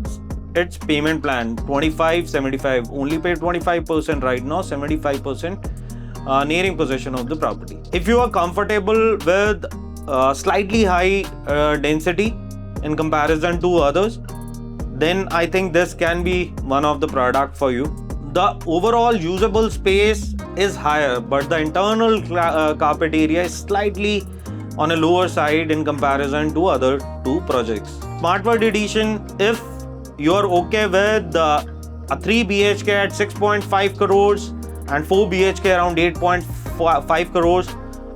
its payment plan, 25-75. Only pay 25% right now, 75% nearing possession of the property. If you are comfortable with slightly high density in comparison to others, then I think this can be one of the product for you. The overall usable space is higher, but the internal carpet area is slightly on a lower side in comparison to other two projects. Smart World Edition, if you're okay with a 3 BHK at 6.5 crores and 4 BHK around 8.5 crores,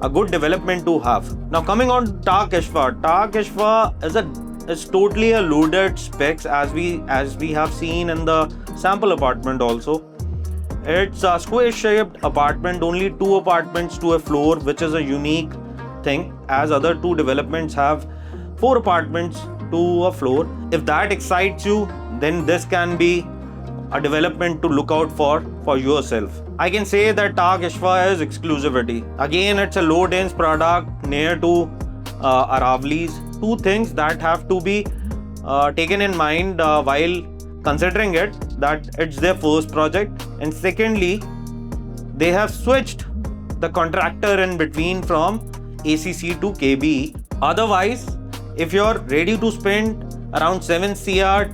a good development to have. Now coming on Tak Ashwa. Tak Ashwa is totally a loaded specs as we have seen in the sample apartment also. It's a square shaped apartment, only 2 apartments to a floor, which is a unique thing, as other 2 developments have 4 apartments to a floor. If that excites you, then this can be a development to look out for yourself. I can say that Tak Ashwa is exclusivity. Again, it's a low dense product near to Aravali's. 2 things that have to be taken in mind while considering it, that it's their first project, and secondly, they have switched the contractor in between from ACC to KB. Otherwise, if you're ready to spend around 7 CR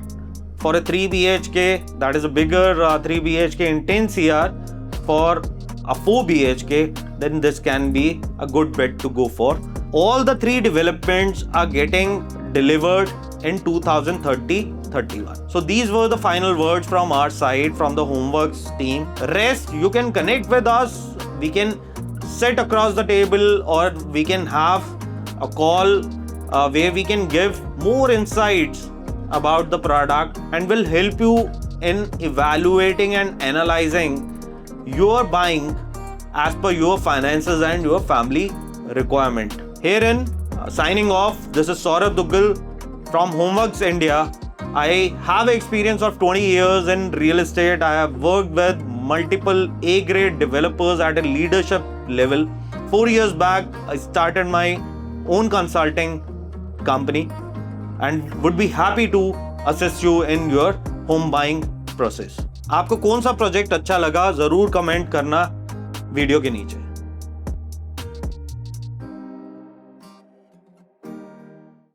for a 3 BHK, that is a bigger 3 BHK, and 10 CR for a 4 BHK, then this can be a good bet to go for. All the 3 developments are getting delivered in 2030-31. So these were the final words from our side, from the Homeworks team. Rest, you can connect with us. We can sit across the table, or we can have a call where we can give more insights about the product, and will help you in evaluating and analyzing your buying as per your finances and your family requirement. Herein, signing off, this is Saurabh Duggal from Homeworks India. I have experience of 20 years in real estate. I have worked with multiple A-grade developers at a leadership level. 4 years back, I started my own consulting company and would be happy to assist you in your home buying process. आपको कौन सा project अच्छा लगा, जरूर comment करना video के नीचे.